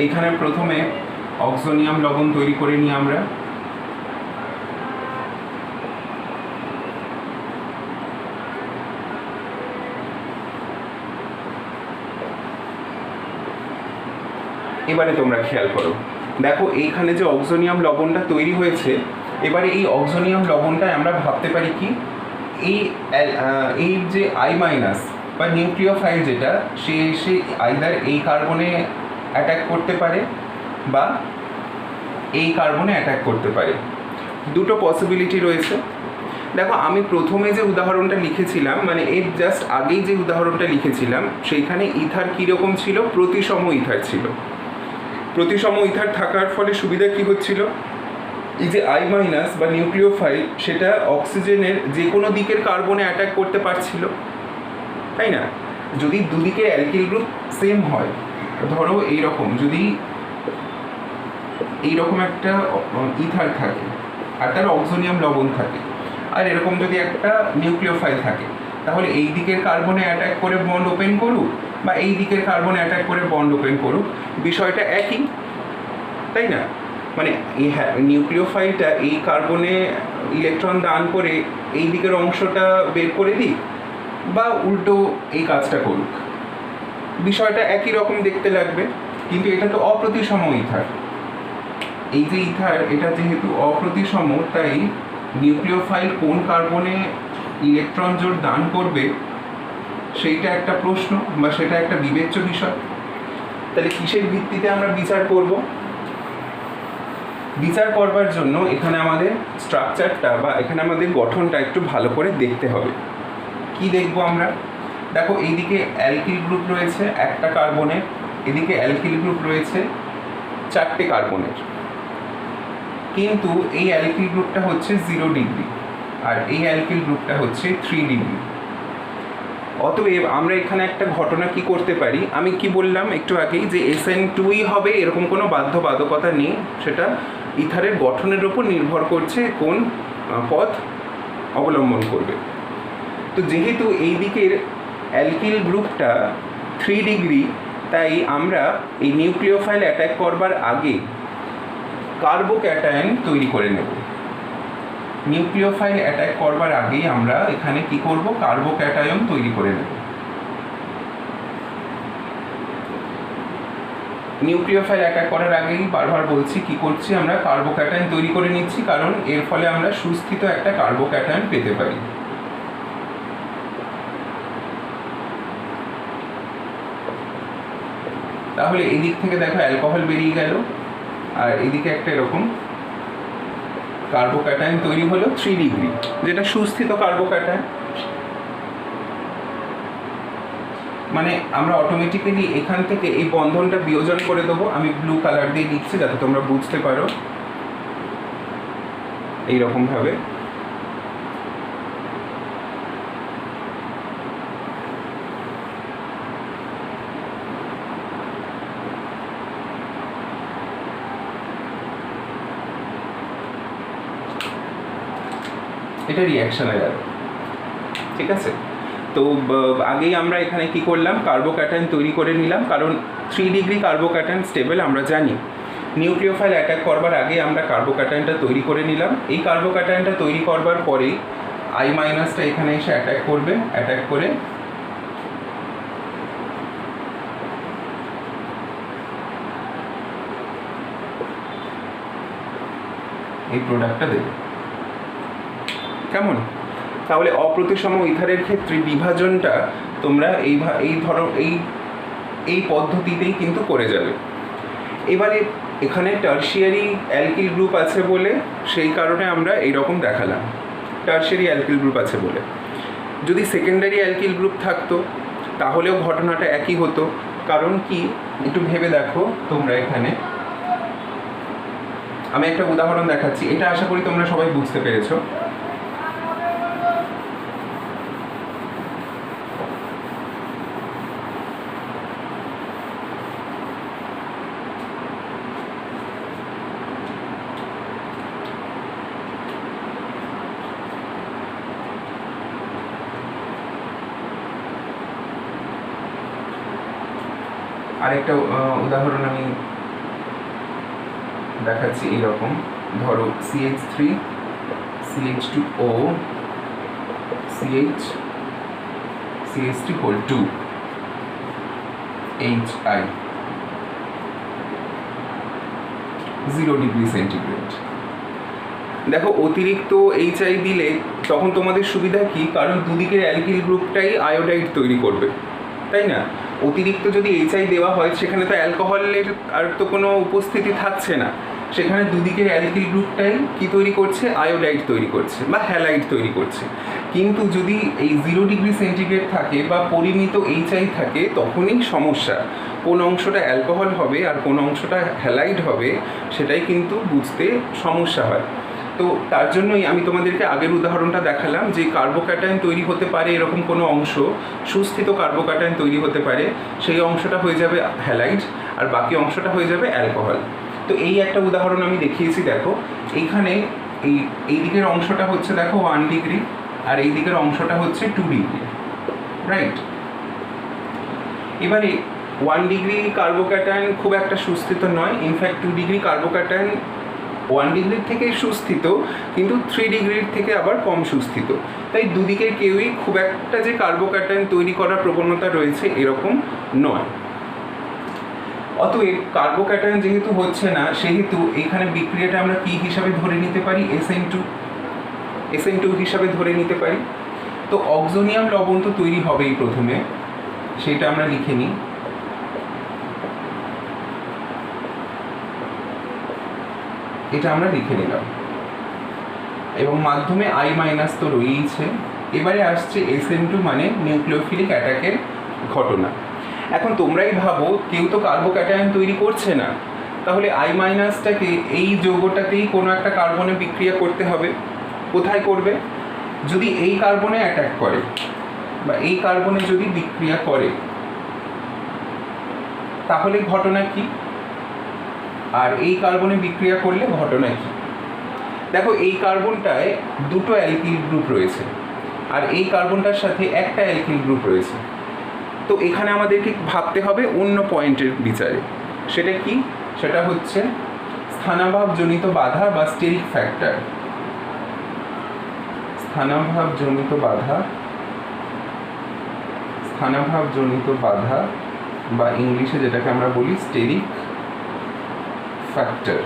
এইখানে প্রথমে অক্সোনিয়াম লবণ তৈরি করে নিই আমরা। এবারে তোমরা খেয়াল করো, দেখো এইখানে যে অক্সোনিয়াম লবণটা তৈরি হয়েছে, এবারে এই অক্সোনিয়াম লবণটায় আমরা ভাবতে পারি কি, এই যে I মাইনাস বা নিউক্লিওফাইল যেটা, সে আইদার এই কার্বনে অ্যাটাক করতে পারে বা এই কার্বনে অ্যাটাক করতে পারে। দুটো পসিবিলিটি রয়েছে। দেখো আমি প্রথমে যে উদাহরণটা লিখেছিলাম, মানে এর জাস্ট আগেই যে উদাহরণটা লিখেছিলাম, সেইখানে ইথার কীরকম ছিল? প্রতিসম ইথার ছিল। প্রতিসম ইথার থাকার ফলে সুবিধা কী হচ্ছিল? এই যে I মাইনাস বা নিউক্লিওফাইল, সেটা অক্সিজেনের যে কোনো দিকের কার্বনে অ্যাটাক করতে পারছিল, তাই না? যদি দুদিকের অ্যালকিল গ্রুপ সেম হয়, ধরো এইরকম, যদি এইরকম একটা ইথার থাকে আর তার অক্সোনিয়াম লবণ থাকে, আর এরকম যদি একটা নিউক্লিওফাইল থাকে, তাহলে এই দিকের কার্বনে অ্যাটাক করে বন্ড ওপেন করুক বা এই দিকের কার্বনে অ্যাটাক করে বন্ড ওপেন করুক, বিষয়টা একই, তাই না? মানে এই নিউক্লিওফাইলটা এই কার্বনে ইলেকট্রন দান করে এই দিকের অংশটা বের করে দিক বা উল্টো এই কাজটা করুক, বিষয়টা একই রকম দেখতে লাগবে। কিন্তু এটা তো অপ্রতিসম ইথার। এই যে ইথার, এটা যেহেতু অপ্রতিসম, তাই নিউক্লিওফাইল কোন কার্বনে ইলেকট্রন জোড় দান করবে সেইটা একটা প্রশ্ন বা সেটা একটা বিবেচ্য বিষয়। তাহলে কিসের ভিত্তিতে আমরা বিচার করব? বিচার করবার জন্য এখানে আমাদের স্ট্রাকচারটা বা এখানে আমাদের গঠনটা একটু ভালো করে দেখতে হবে। কি দেখব আমরা? দেখো, এইদিকে অ্যালকিল গ্রুপ রয়েছে একটা কার্বনের, এদিকে অ্যালকিল গ্রুপ রয়েছে 4টে কার্বনের, কিন্তু এই অ্যালকিল গ্রুপটা হচ্ছে 0 ডিগ্রি আর এই অ্যালকিল গ্রুপটা হচ্ছে 3 ডিগ্রি। অতএব আমরা এখানে একটা ঘটনা কি করতে পারি, আমি কি বললাম একটু আগেই যে SN2ই হবে এরকম কোনো বাধ্যবাধকতা নেই, সেটা ইথারের গঠনের উপর নির্ভর করছে কোন পথ অবলম্বন করবে। তো যেহেতু এই দিকের অ্যালকিল গ্রুপটা 3 ডিগ্রি, তাই আমরা এই নিউক্লিওফাইল অ্যাটাক করবার আগে কার্বোক্যাটায়ন তৈরি করে নেব। নিউক্লিওফাইল অ্যাটাক করবার আগেই আমরা এখানে কি করব, কার্বোক্যাটায়ন তৈরি করে নেব। নিউক্লিওফাইল অ্যাটাক করার আগেই বারবার বলছি কি করছি, আমরা কার্বোক্যাটায়ন তৈরি করে নিচ্ছি, কারণ এর ফলে আমরা সুস্থিত একটা কার্বোক্যাটায়ন পেতে পারি। তাহলে এদিক থেকে দেখো অ্যালকোহল বেরিয়ে গেল আর এদিকে একটা এরকম কার্বোক্যাটায়ন তৈরি হলো 3 ডিগ্রি, যেটা সুস্থিত কার্বোক্যাটায়ন। মানে আমরা অটোমেটিক্যালি এখান থেকে এই বন্ধনটা বিয়োজন করে দেবো। আমি ব্লু কালার দিয়ে দিচ্ছি যাতে তোমরা বুঝতে পারো। এইরকম ভাবে এটা রিঅ্যাকশনের আর, ঠিক আছে? তো আগেই আমরা এখানে কি করলাম, কার্বোক্যাটায়ন তৈরি করে নিলাম, কারণ 3 ডিগ্রি কার্বোক্যাটায়ন স্টেবল আমরা জানি। নিউক্লিওফাইল অ্যাটাক করবার আগে আমরা কার্বোক্যাটায়নটা তৈরি করে নিলাম। এই কার্বোক্যাটায়নটা তৈরি করবার পরেই I- টা এখানে এসে অ্যাটাক করবে, অ্যাটাক করে এই প্রোডাক্টটা দেবে। কেমন? তাহলে অপ্রতিসম ইথারের ক্ষেত্রে বিভাজনটা তোমরা এই পদ্ধতিতেই কিন্তু করে যাবে। এবারে এখানে টার্সিয়ারি অ্যালকিল গ্রুপ আছে বলে সেই কারণে আমরা এইরকম দেখালাম, টার্সিয়ারি অ্যালকিল গ্রুপ আছে বলে। যদি সেকেন্ডারি অ্যালকিল গ্রুপ থাকতো তাহলেও ঘটনাটা একই হতো। কারণ কি, একটু ভেবে দেখো তোমরা। এখানে আমি একটা উদাহরণ দেখাচ্ছি, এটা আশা করি তোমরা সবাই বুঝতে পেরেছো। আরেকটা উদাহরণ আমি দেখাচ্ছি। এইরকম ধরো CH3 CH2O CH3 HI 0 degree centigrade. দেখো, অতিরিক্ত HI দিলে তখন তোমাদের সুবিধা কি, কারণ দুদিকের অ্যালকিল গ্রুপটাই আয়োডাইড তৈরি করবে, তাই না? অতিরিক্ত যদি HI দেওয়া হয় সেখানে তো অ্যালকোহলের আর তো কোনো উপস্থিতি থাকছে না, সেখানে দুদিকের অ্যালকিল গ্রুপটাই কি তৈরি করছে, আয়োডাইড তৈরি করছে বা হ্যালাইড তৈরি করছে। কিন্তু যদি এই 0 ডিগ্রি সেন্টিগ্রেড থাকে বা পরিমিত HI থাকে, তখনই সমস্যা। কোন অংশটা অ্যালকোহল হবে আর কোন অংশটা হ্যালাইড হবে সেটাই কিন্তু বুঝতে সমস্যা হয়। তো তার জন্যই আমি তোমাদেরকে আগের উদাহরণটা দেখালাম যে কার্বোক্যাটায়ন তৈরি হতে পারে এরকম কোনো অংশ, সুস্থিত কার্বোক্যাটায়ন তৈরি হতে পারে, সেই অংশটা হয়ে যাবে হ্যালাইড আর বাকি অংশটা হয়ে যাবে অ্যালকোহল। তো এই একটা উদাহরণ আমি দেখিয়েছি। দেখো এইখানে এই দিকের অংশটা হচ্ছে দেখো 1 ডিগ্রি, আর এই দিকের অংশটা হচ্ছে 2 ডিগ্রি, রাইট? এবারে 1 ডিগ্রি কার্বোক্যাটায়ন খুব একটা সুস্থিত নয়, ইনফ্যাক্ট 2 ডিগ্রি কার্বোক্যাটায়ন 1 ডিগ্রির থেকে সুস্থিত, কিন্তু 3 ডিগ্রির থেকে আবার কম সুস্থিত। তাই দুদিকের কেউই খুব একটা যে কার্বোক্যাটায়ন তৈরি করার প্রবণতা রয়েছে এরকম নয়। অতএব কার্বোক্যাটায়ন যেহেতু হচ্ছে না, সেহেতু এখানে বিক্রিয়াটা আমরা কি হিসাবে ধরে নিতে পারি? SN2 হিসাবে ধরে নিতে পারি। তো অক্সোনিয়াম লবণ তো তৈরি হবেই প্রথমে, সেটা আমরা লিখে নিই। এটা আমরা লিখে নিলাম, এবং মাধ্যমে I- তো রয়েছে। এবারে আসছে SN2 মানে নিউক্লিওফিলিক অ্যাটাকের ঘটনা। এখন তোমরাই ভাবো, কেউ তো কার্বোক্যাটায়ন তৈরি করছে না, তাহলে I- এই যৌগটাতেই কোনো একটা কার্বনে বিক্রিয়া করতে হবে। কোথায় করবে? যদি এই কার্বনে অ্যাটাক করে বা এই কার্বনে যদি বিক্রিয়া করে, তাহলে ঘটনা কি? আর এই কার্বনে বিক্রিয়া করলে ঘটনা কি? দেখো, এই কার্বনটায় দুটো অ্যালকিল গ্রুপ রয়েছে, আর এই কার্বনটার সাথে একটা অ্যালকিল গ্রুপ রয়েছে। তো এখানে আমাদেরকে ভাবতে হবে অন্য পয়েন্টের বিচারে। সেটা কি? সেটা হচ্ছে স্থানাভাবজনিত বাধা বা স্টেরিক ফ্যাক্টর। স্থানাভাবজনিত বাধা বা ইংলিশে যেটাকে আমরা বলি স্টেরিক ফ্যাক্টর।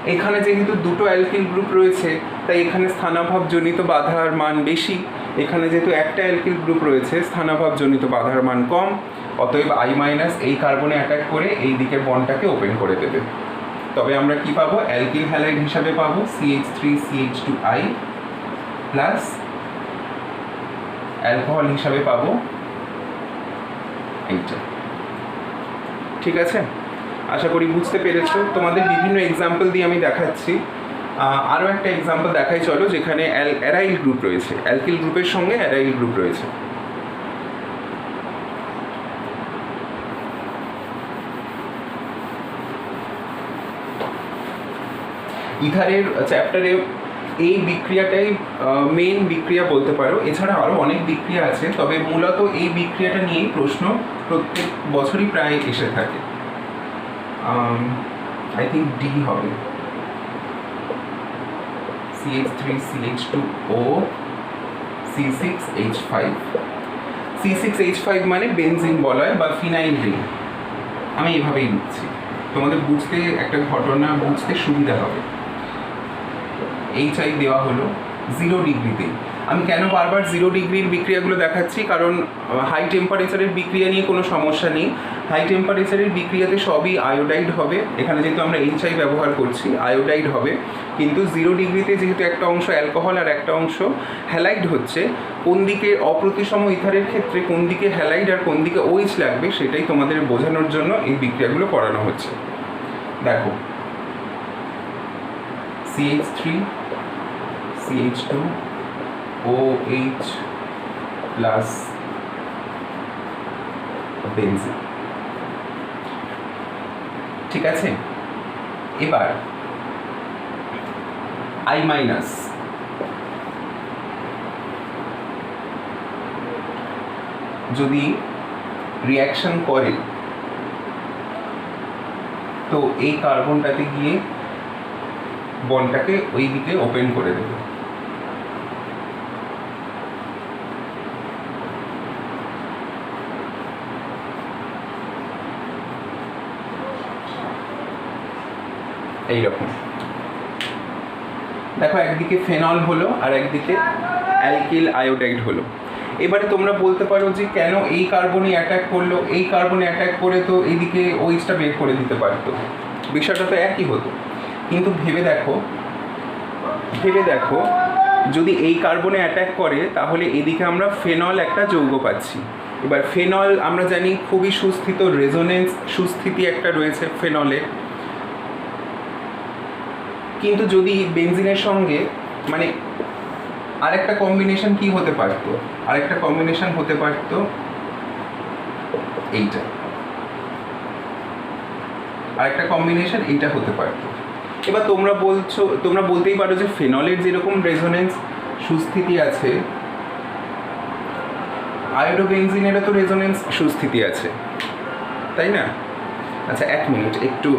এখানে যেহেতু দুটো অ্যালকিল গ্রুপ রয়েছে, তাই এখানে স্থানাভাবজনিত বাধার মান বেশি। এখানে যেহেতু একটা অ্যালকিল গ্রুপ রয়েছে, স্থানাভাবজনিত বাধার মান কম। অতএব I- এই কার্বনে অ্যাটাক করে এই দিকের বন্ডটাকে ওপেন করে দেবে। তবে আমরা কি পাবো? অ্যালকিল হ্যালাইড হিসাবে পাবো CH3CH2I প্লাস অ্যালকোহল হিসাবে পাবো এইটা। ঠিক আছে? আশা করি বুঝতে পেরেছো। তোমাদের বিভিন্ন এক্সাম্পল দিয়ে আমি দেখাচ্ছি। আরও একটা এক্সাম্পল দেখাই চলো, যেখানে অ্যারাইল গ্রুপ রয়েছে, অ্যালকিল গ্রুপের সঙ্গে অ্যারাইল গ্রুপ রয়েছে। ইথারের চ্যাপ্টারে এই বিক্রিয়াটাই মেইন বিক্রিয়া বলতে পারো। এছাড়া আরও অনেক বিক্রিয়া আছে, তবে মূলত এই বিক্রিয়াটা নিয়েই প্রশ্ন প্রত্যেক বছরই প্রায় এসে থাকে। আই থিঙ্ক ডি হবে, CH3CH2O C6H5। C6H5 মানে বেনজিন বলয় বা ফিনাইল রিং। আমি এভাবেই লিখছি, তোমাদের বুঝতে একটা ঘটনা বুঝতে সুবিধা হবে। HI দেওয়া হলো 0 ডিগ্রিতে। আমি কেন বারবার 0 ডিগ্রির বিক্রিয়াগুলো দেখাচ্ছি? কারণ হাই টেম্পারেচারের বিক্রিয়া নিয়ে কোনো সমস্যা নেই। হাই টেম্পারেচারের বিক্রিয়াতে সবই আয়োডাইড হবে। এখানে যেহেতু আমরা HI ব্যবহার করছি, আয়োডাইড হবে। কিন্তু 0 ডিগ্রিতে যেহেতু একটা অংশ অ্যালকোহল আর একটা অংশ হ্যালাইড হচ্ছে, কোন দিকে অপ্রতিসম ইথারের ক্ষেত্রে কোন দিকে হ্যালাইড আর কোন দিকে OH লাগবে সেটাই তোমাদের বোঝানোর জন্য এই বিক্রিয়াগুলো করানো হচ্ছে। দেখো, CH3CH2OH প্লাস বেনজিন। ঠিক আছে? এবার I- যদি রিঅ্যাকশন করে, তো এই কার্বনটাতে গিয়ে বন্ডটাকে ওই দিকে ওপেন করে দেবে। এইরকম দেখো, একদিকে ফেনল হলো আর একদিকে অ্যালকিল আয়োডাইড হলো। এবারে তোমরা বলতে পারো যে কেন এই কার্বনে অ্যাটাক করলো? এই কার্বনে অ্যাটাক করে তো এইদিকে OH-টা বের করে দিতে পারতো, বিষয়টা তো একই হতো। কিন্তু ভেবে দেখো, যদি এই কার্বনে অ্যাটাক করে তাহলে এদিকে আমরা ফেনল একটা যৌগ পাচ্ছি। এবার ফেনল আমরা জানি খুবই সুস্থিত, রেজোনেন্স সুস্থিতি একটা রয়েছে ফেনলে। কিন্তু যদি বেনজিনের সঙ্গে মানে আরেকটা কম্বিনেশন কি হতে পারতো? আরেকটা কম্বিনেশন হতে পারতো এইটা। আরেকটা কম্বিনেশন এইটা হতে পারতো। এবার তোমরা বলতেই পারো যে ফেনলের যেরকম রেজোনেন্স সুস্থিতি আছে, আয়োডোবেনজিনেরও তো রেজোনেন্স সুস্থিতি আছে, তাই না? আচ্ছা, 1 মিনিট, একটু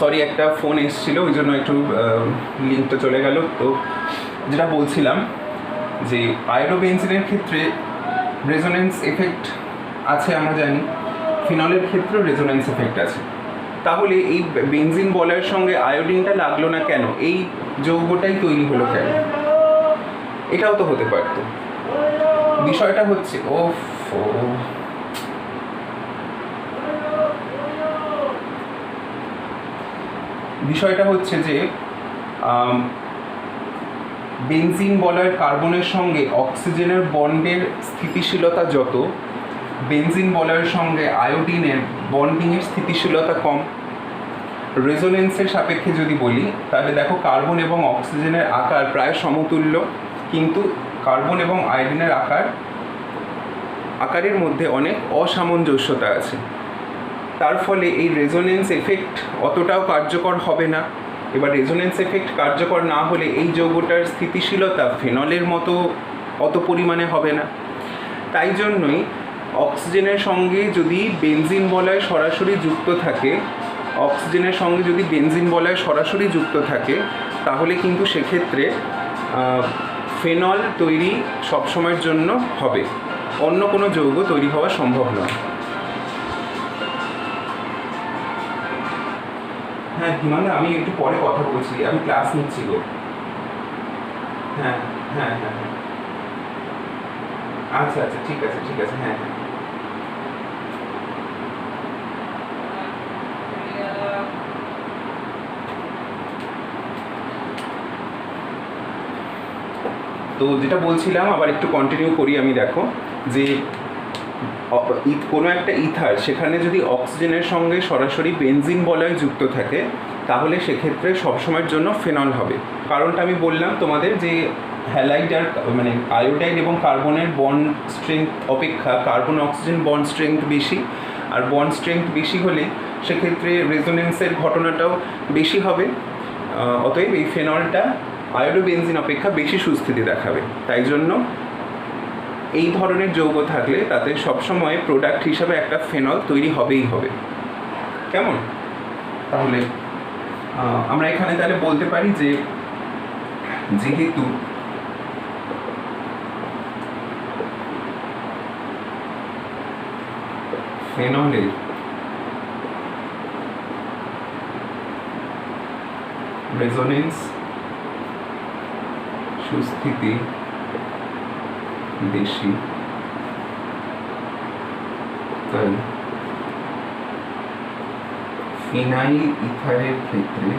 সরি, একটা ফোন এসেছিল, ওই জন্য একটু লিঙ্কটা চলে গেল। তো যেটা বলছিলাম যে আয়োডোবেনজিনের ক্ষেত্রে রেজোনেন্স এফেক্ট আছে, আমরা জানি। ফিনলের ক্ষেত্রেও রেজোনেন্স এফেক্ট আছে। তাহলে এই বেনজিন বলয়ের সঙ্গে আয়োডিনটা লাগলো না কেন? এই যৌগটাই তৈরি হলো কেন? এটাও তো হতে পারতো। বিষয়টা হচ্ছে বিষয়টা হচ্ছে যে বেনজিন বলয়ের কার্বনের সঙ্গে অক্সিজেনের বন্ডের স্থিতিশীলতা যত, বেনজিন বলয়ের সঙ্গে আয়োডিনের বন্ডিংয়ের স্থিতিশীলতা কম। রেজোনেন্সের সাপেক্ষে যদি বলি, তাহলে দেখো কার্বন এবং অক্সিজেনের আকার প্রায় সমতুল্য, কিন্তু কার্বন এবং আয়োডিনের আকারের মধ্যে অনেক অসামঞ্জস্যতা আছে। তার ফলে এই রেজোনেন্স এফেক্ট অতটাও কার্যকর হবে না। এবার রেজোনেন্স এফেক্ট কার্যকর না হলে এই যৌগটার স্থিতিশীলতা ফেনলের মতো অত পরিমাণে হবে না। তাই জন্যই অক্সিজেনের সঙ্গে যদি বেনজিন বলয় সরাসরি যুক্ত থাকে, তাহলে কিন্তু সেক্ষেত্রে ফেনল তৈরি সবসময়ের জন্য হবে, অন্য কোনো যৌগ তৈরি হওয়া সম্ভব নয়। হ্যাঁ হিমান্দা, আমি একটু পরে কথা বলছি, আমি ক্লাস নিচ্ছি গো। হ্যাঁ হ্যাঁ হ্যাঁ হ্যাঁ, আচ্ছা আচ্ছা, ঠিক আছে ঠিক আছে, হ্যাঁ হ্যাঁ। তো যেটা বলছিলাম, আবার একটু কন্টিনিউ করি আমি। দেখো যে কোনো একটা ইথার, সেখানে যদি অক্সিজেনের সঙ্গে সরাসরি বেনজিন বলয় যুক্ত থাকে, তাহলে সেক্ষেত্রে সবসময়ের জন্য ফেনল হবে। কারণটা আমি বললাম তোমাদের যে হ্যালাইড আর মানে আয়োডাইড এবং কার্বনের বন্ড স্ট্রেংথ অপেক্ষা কার্বন অক্সিজেন বন্ড স্ট্রেংথ বেশি, আর বন্ড স্ট্রেংথ বেশি হলে সেক্ষেত্রে রেজোনেন্সের ঘটনাটাও বেশি হবে। অতএব এই ফেনলটা আয়োডোবেনজিন অপেক্ষা বেশি সুস্থিতি দেখাবে। তাই জন্য এই ধরনের যৌগ থাকলে তাতে সবসময় প্রোডাক্ট হিসাবে একটা ফেনল তৈরি হবেই হবে। কেমন? তাহলে আমরা এখানে তাহলে বলতে পারি যে যেহেতু ফেনলের রেজোনেন্স সুস্থিতি বেশি, তাই ফিনাইল ইথারের ক্ষেত্রে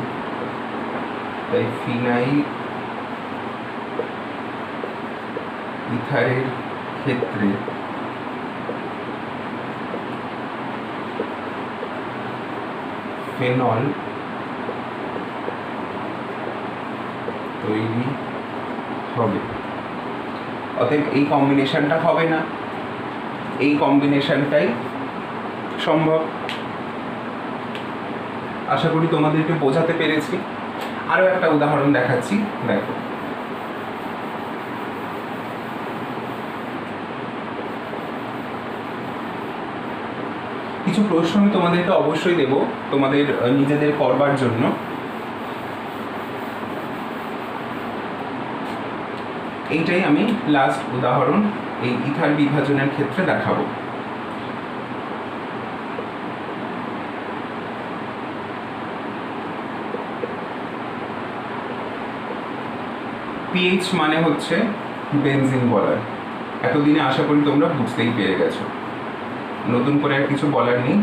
ফেনল তৈরি হবে। অতএব এই কম্বিনেশনটা হবে না, এই কম্বিনেশনটাই সম্ভব। আশা করি তোমাদেরকে বোঝাতে পেরেছি। আরও একটা উদাহরণ দেখাচ্ছি, দেখো। কিছু প্রশ্ন আমি তোমাদেরকে অবশ্যই দেব তোমাদের নিজেদের করবার জন্য। এইটাই আমি লাস্ট উদাহরণ এই ইথার বিভাজনের ক্ষেত্রে দেখাবো। পিএইচ মানে হচ্ছে বেনজিন বলয়। এতদিনে আশা করি তোমরা বুঝতেই পেরে গেছো, নতুন করে আর কিছু বলার নেই।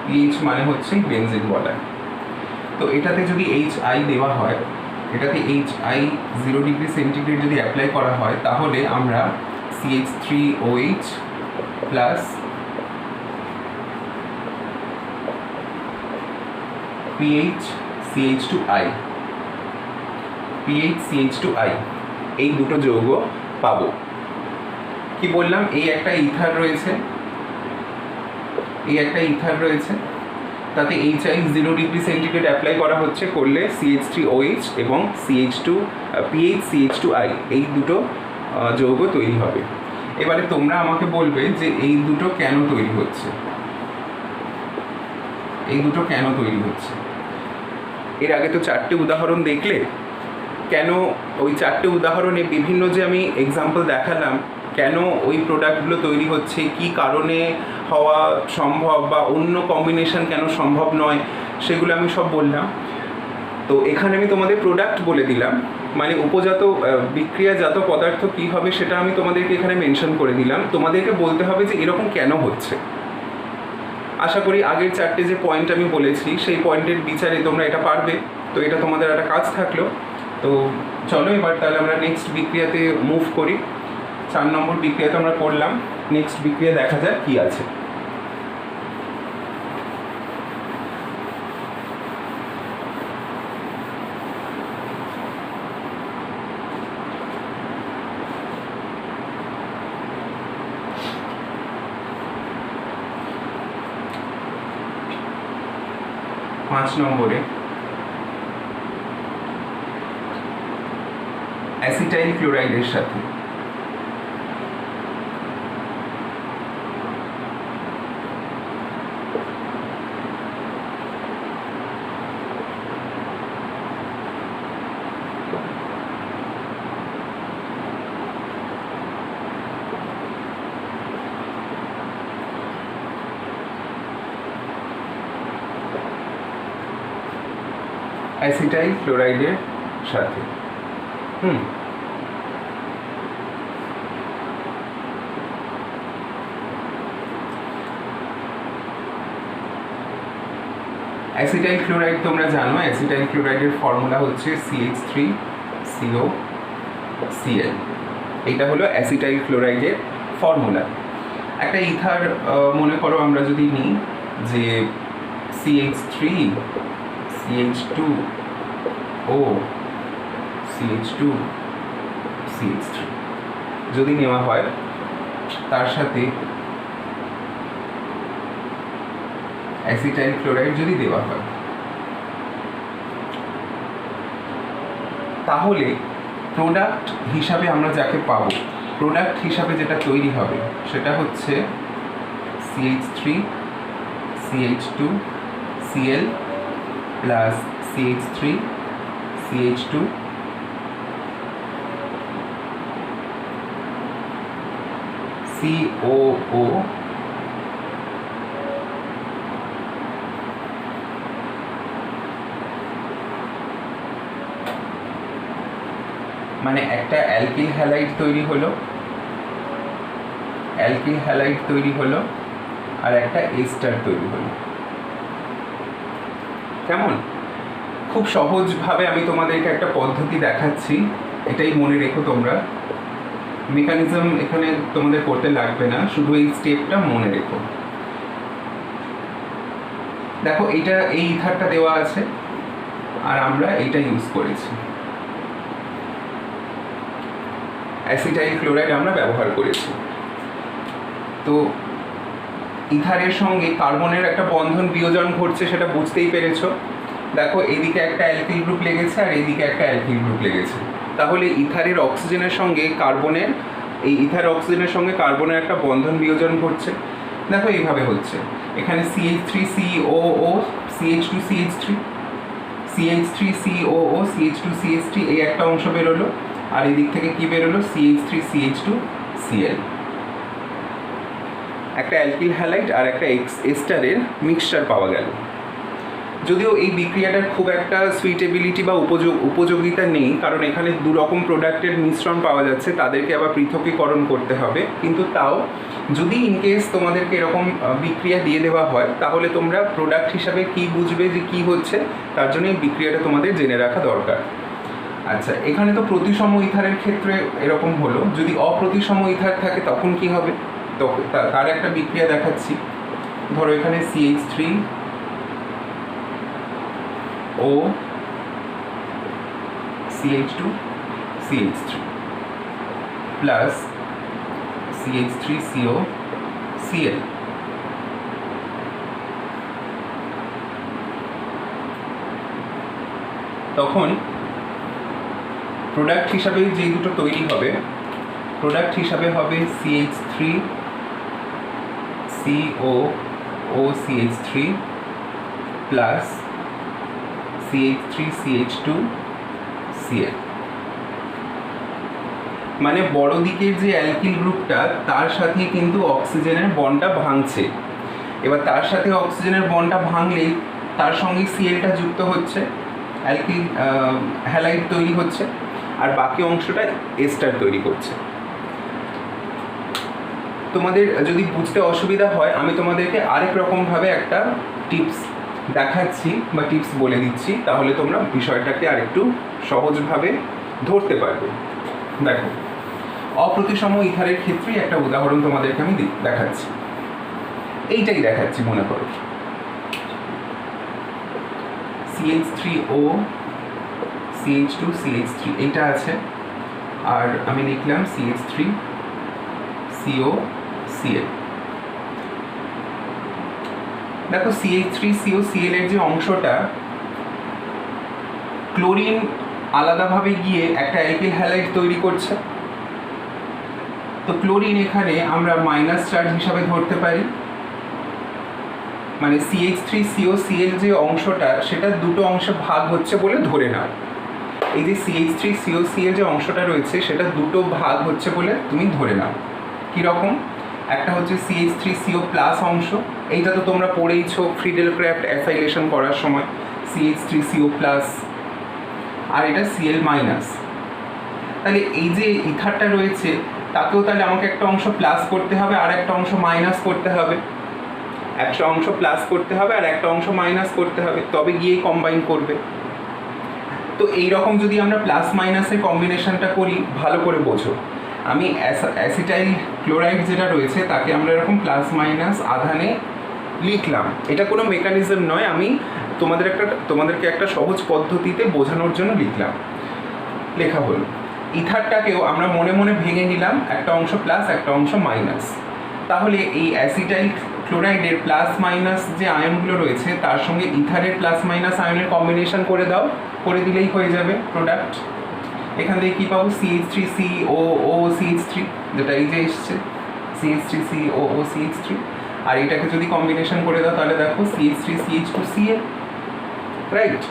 পিএইচ মানে হচ্ছে বেনজিন বলয়। তো এটাতে যদি HI দেওয়া হয়, এটাতে HI 0 ডিগ্রি সেন্টিগ্রেড যদি অ্যাপ্লাই করা হয়, তাহলে আমরা CH3OH প্লাস PHCH2I এই দুটো যৌগ পাবো। কি বললাম, এই একটা ইথার রয়েছে, তাতে HI 0 ডিগ্রি সেন্টিগ্রেড অ্যাপ্লাই করা হচ্ছে, করলে CH3OH এবং PHCH2I এই দুটো যৌগ তৈরি হবে। এবারে তোমরা আমাকে বলবে যে এই দুটো কেন তৈরি হচ্ছে, এর আগে তো 4টে উদাহরণ দেখলে, কেন ওই 4টে উদাহরণে বিভিন্ন যে আমি এক্সাম্পল দেখালাম, কেন ওই প্রোডাক্টগুলো তৈরি হচ্ছে, কি কারণে হওয়া সম্ভব বা অন্য কম্বিনেশন কেন সম্ভব নয়, সেগুলো আমি সব বললাম। তো এখানে আমি তোমাদের প্রোডাক্ট বলে দিলাম, মানে উপজাত বিক্রিয়াজাত পদার্থ কী হবে সেটা আমি তোমাদেরকে এখানে মেনশন করে দিলাম। তোমাদেরকে বলতে হবে যে এরকম কেন হচ্ছে। আশা করি আগের 4টে যে পয়েন্ট আমি বলেছি সেই পয়েন্টের বিচারে তোমরা এটা পারবে। তো এটা তোমাদের একটা কাজ থাকলো। তো চলো এবার তাহলে আমরা নেক্সট বিক্রিয়াতে মুভ করি। 4 নম্বর বিক্রিয়াতে আমরা করলাম, নেক্সট বিক্রিয়া দেখা যাক কি আছে। পাঁচ নম্বরে অ্যাসিটাইল ক্লোরাইডের সাথে অ্যাসিটাইল ক্লোরাইডের সাথে অ্যাসিটাইল ক্লোরাইড তোমরা জানো, অ্যাসিটাইল ক্লোরাইডের ফর্মুলা হচ্ছে CH3COCl। এইটা হলো অ্যাসিটাইল ক্লোরাইডের ফর্মুলা। একটা ইথার মনে করো আমরা যদি নিই যে CH3 CH2O CH2 CH3 যদি নেওয়া হয়, তার সাথে অ্যাসিটাইল ক্লোরাইড যদি দেওয়া হয়, তাহলে প্রোডাক্ট হিসাবে আমরা যাকে পাবো, প্রোডাক্ট হিসাবে যেটা তৈরি হবে সেটা হচ্ছে CH3 CH2Cl plus CH3 CH2 COO মানে একটা অ্যালকিল হ্যালাইড তৈরি হলো, আর একটা এস্টার তৈরি হলো। কেমন? খুব সহজভাবে আমি তোমাদেরকে একটা পদ্ধতি দেখাচ্ছি, এটাই মনে রেখো তোমরা। মেকানিজম এখানে তোমাদের করতে লাগবে না, শুধু এই স্টেপটা মনে রেখো। দেখো এইটা, এই ইথারটা দেওয়া আছে আর আমরা এইটা ইউজ করেছি, অ্যাসিটাইল ক্লোরাইড আমরা ব্যবহার করেছি। তো ইথারের সঙ্গে কার্বনের একটা বন্ধন বিয়োজন ঘটছে, সেটা বুঝতেই পেরেছো। দেখো এইদিকে একটা অ্যালকিল গ্রুপ লেগেছে আর এইদিকে একটা অ্যালকিল গ্রুপ লেগেছে, তাহলে ইথারের অক্সিজেনের সঙ্গে কার্বনের, এই ইথার অক্সিজেনের সঙ্গে কার্বনের একটা বন্ধন বিয়োজন ঘটছে। দেখো এইভাবে হচ্ছে, এখানে CH3COO CH2CH3 CH3COO CH2CH3 এই একটা অংশ বেরোলো, আর এই দিক থেকে কি বেরোলো, CH3CH2Cl। একটা অ্যালকিল হ্যালাইড আর একটা এস্টারের মিক্সচার পাওয়া গেল। যদিও এই বিক্রিয়াটার খুব একটা সুইটেবিলিটি বা উপযোগিতা নেই, কারণ এখানে দু রকম প্রোডাক্টের মিশ্রণ পাওয়া যাচ্ছে, তাদেরকে আবার পৃথকীকরণ করতে হবে। কিন্তু তাও যদি ইনকেস তোমাদেরকে এরকম বিক্রিয়া দিয়ে দেওয়া হয়, তাহলে তোমরা প্রোডাক্ট হিসাবে কি বুঝবে যে কি হচ্ছে, তার জন্য এই বিক্রিয়াটা তোমাদের জেনে রাখা দরকার। আচ্ছা, এখানে তো প্রতিসম ইথারের ক্ষেত্রে এরকম হলো, যদি অপ্রতিসম ইথার থাকে তখন কি হবে? তো তার একটা বিক্রিয়া দেখাচ্ছি। ধরো এখানে CH3O CH2 CH3 plus CH3COCl। তখন প্রোডাক্ট হিসাবে যে দুটো তৈরি হবে, প্রোডাক্ট হিসাবে হবে CH3COOCH3 প্লাস CH3CH2Cl। মানে বড় দিকের যে অ্যালকিল গ্রুপটা তার সাথে কিন্তু অক্সিজেনের বন্ডটা ভাঙছে। এবার তার সাথে অক্সিজেনের বন্ডটা ভাঙলেই তার সঙ্গে সিএলটা যুক্ত হচ্ছে, অ্যালকিল হ্যালাইড তৈরি হচ্ছে, আর বাকি অংশটা এস্টার তৈরি করছে। তোমাদের যদি বুঝতে অসুবিধা হয় আমি তোমাদেরকে আরেক রকমভাবে একটা টিপস দেখাচ্ছি বা টিপস বলে দিচ্ছি, তাহলে তোমরা বিষয়টাকে আরেকটু সহজভাবে ধরতে পারবে। দেখো, অপ্রতিসম ইথারের ক্ষেত্রেই একটা উদাহরণ তোমাদেরকে আমি দেখাচ্ছি। এইটাই দেখাচ্ছি, মনে করো CH3O CH2 CH3 এইটা আছে, আর আমি লিখলাম CH3COCl। দেখো CH3COCl এর যে অংশটা, ক্লোরিন আলাদাভাবে গিয়ে একটা অ্যালকিল হ্যালাইড তৈরি করছে, তো ক্লোরিন এখানে আমরা মাইনাস চার্জ হিসাবে ধরতে পারি। মানে CH3COCl যে অংশটা সেটা দুটো অংশে ভাগ হচ্ছে বলে ধরে নাও। এই যে CH3COCl যে অংশটা রয়েছে সেটা দুটো ভাগ হচ্ছে বলে তুমি ধরে নাও। কীরকম? একটা হচ্ছে CH3CO প্লাস অংশ, এইটা তো তোমরা পড়েইছো ফ্রিডেল ক্রাফট অ্যাসাইলেশন করার সময়, CH3CO প্লাস, আর এটা Cl মাইনাস। তাহলে এই যে ইথারটা রয়েছে তাকেও তাহলে আমাকে একটা অংশ প্লাস করতে হবে আর একটা অংশ মাইনাস করতে হবে, একটা অংশ প্লাস করতে হবে আর একটা অংশ মাইনাস করতে হবে, তবে গিয়ে কম্বাইন করবে। তো এইরকম যদি আমরা প্লাস মাইনাসের কম্বিনেশনটা করি, ভালো করে বোঝো, আমি অ্যাসিটাইল ক্লোরাইড যেটা রয়েছে তাকে আমরা এরকম প্লাস মাইনাস আধানে লিখলাম। এটা কোনো মেকানিজম নয়, আমি তোমাদেরকে একটা সহজ পদ্ধতিতে বোঝানোর জন্য লিখলাম, লেখা হলো। ইথারটাকেও আমরা মনে মনে ভেঙে নিলাম, একটা অংশ প্লাস একটা অংশ মাইনাস। তাহলে এই অ্যাসিটাইল ক্লোরাইডের প্লাস মাইনাস যে আয়নগুলো রয়েছে তার সঙ্গে ইথারের প্লাস মাইনাস আয়নের কম্বিনেশন করে দাও, করে দিলেই হয়ে যাবে প্রোডাক্ট। এখান থেকে কী পাবো? CH3COOCH3, যেটা এই যে এসছে CH3COOCH3, আর এটাকে যদি কম্বিনেশন করে দাও তাহলে দেখো CH3CH2Cl, রাইট?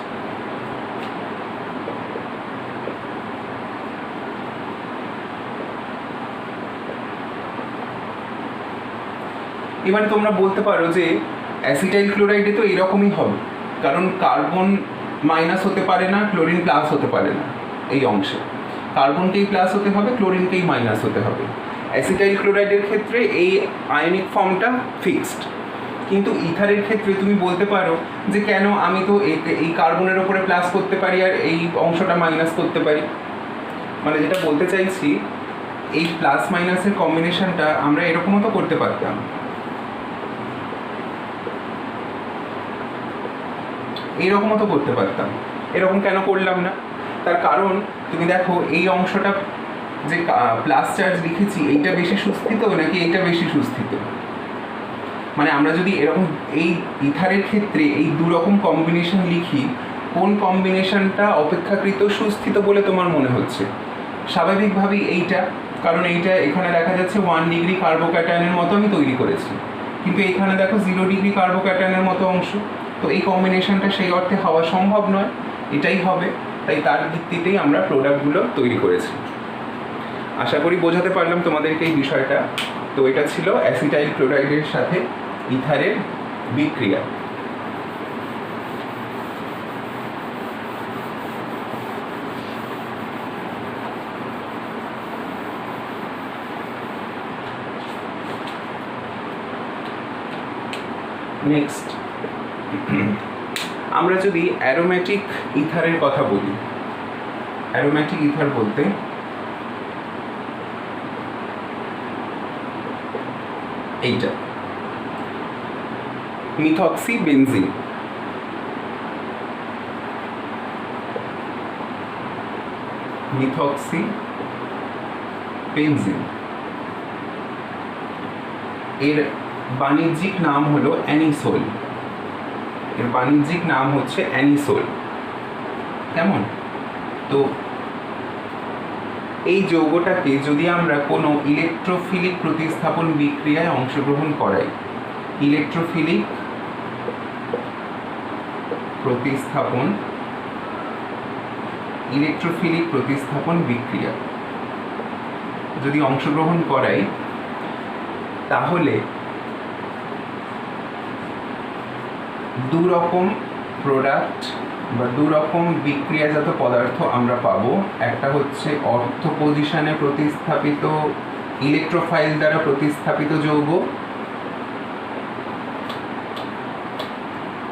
এবারে তোমরা বলতে পারো যে অ্যাসিটাইল ক্লোরাইডে তো এইরকমই হবে, কারণ কার্বন মাইনাস হতে পারে না, ক্লোরিন প্লাস হতে পারে না। এই অংশে কার্বনকেই প্লাস হতে হবে, ক্লোরিনকেই মাইনাস হতে হবে। অ্যাসিটাইল ক্লোরাইডের ক্ষেত্রে এই আয়নিক ফর্মটা ফিক্সড, কিন্তু ইথারের ক্ষেত্রে তুমি বলতে পারো যে কেন আমি তো এই কার্বনের ওপরে প্লাস করতে পারি আর এই অংশটা মাইনাস করতে পারি। মানে যেটা বলতে চাইছি, এই প্লাস মাইনাসের কম্বিনেশনটা আমরা এরকমও তো করতে পারতাম, এইরকমও তো করতে পারতাম, এরকম কেন করলাম না? তার কারণ তুমি দেখো এই অংশটা যে প্লাস চার্জ লিখেছি এইটা বেশি সুস্থিত নাকি এইটা বেশি সুস্থিত? মানে আমরা যদি এরকম এই ইথারের ক্ষেত্রে এই দুরকম কম্বিনেশন লিখি, কোন কম্বিনেশনটা অপেক্ষাকৃত সুস্থিত বলে তোমার মনে হচ্ছে? স্বাভাবিকভাবেই এইটা, কারণ এইটা এখানে দেখা যাচ্ছে 1 ডিগ্রি কার্বোক্যাটায়নের মতো আমি তৈরি করেছি, কিন্তু এখানে দেখো 0 ডিগ্রি কার্বোক্যাটায়নের মতো অংশ, তো এই কম্বিনেশনটা সেই অর্থে হওয়া সম্ভব নয়, এটাই হবে। তাই তার ভিত্তিতেই আমরা প্রোডাক্টগুলো তৈরি করেছি। আশা করি বোঝাতে পারলাম তোমাদেরকে এই বিষয়টা। তো এটা ছিল অ্যাসিটাইল ক্লোরাইডের সাথে ইথারের বিক্রিয়া। নেক্সট আমরা যদি অ্যারোমেটিক ইথারের কথা বলি, অ্যারোমেটিক ইথার বলতে এইটা মিথক্সি বেনজিন। মিথক্সি বেনজিন এর বাণিজ্যিক নাম হলো অ্যানিসোল। এর বাণিজ্যিক নাম হচ্ছে অ্যানিসোল। কেমন? তো এই যৌগটাকে যদি আমরা কোনো ইলেকট্রোফিলিক প্রতিস্থাপন বিক্রিয়ায় অংশগ্রহণ করাই, ইলেকট্রোফিলিক প্রতিস্থাপন বিক্রিয়া যদি অংশগ্রহণ করাই, তাহলে দু রকম প্রোডাক্ট বা দু রকম বিক্রিয়াজাত পদার্থ আমরা পাবো। একটা হচ্ছে অর্থ পজিশনে প্রতিস্থাপিত ইলেকট্রোফাইল দ্বারা প্রতিস্থাপিত যৌগ,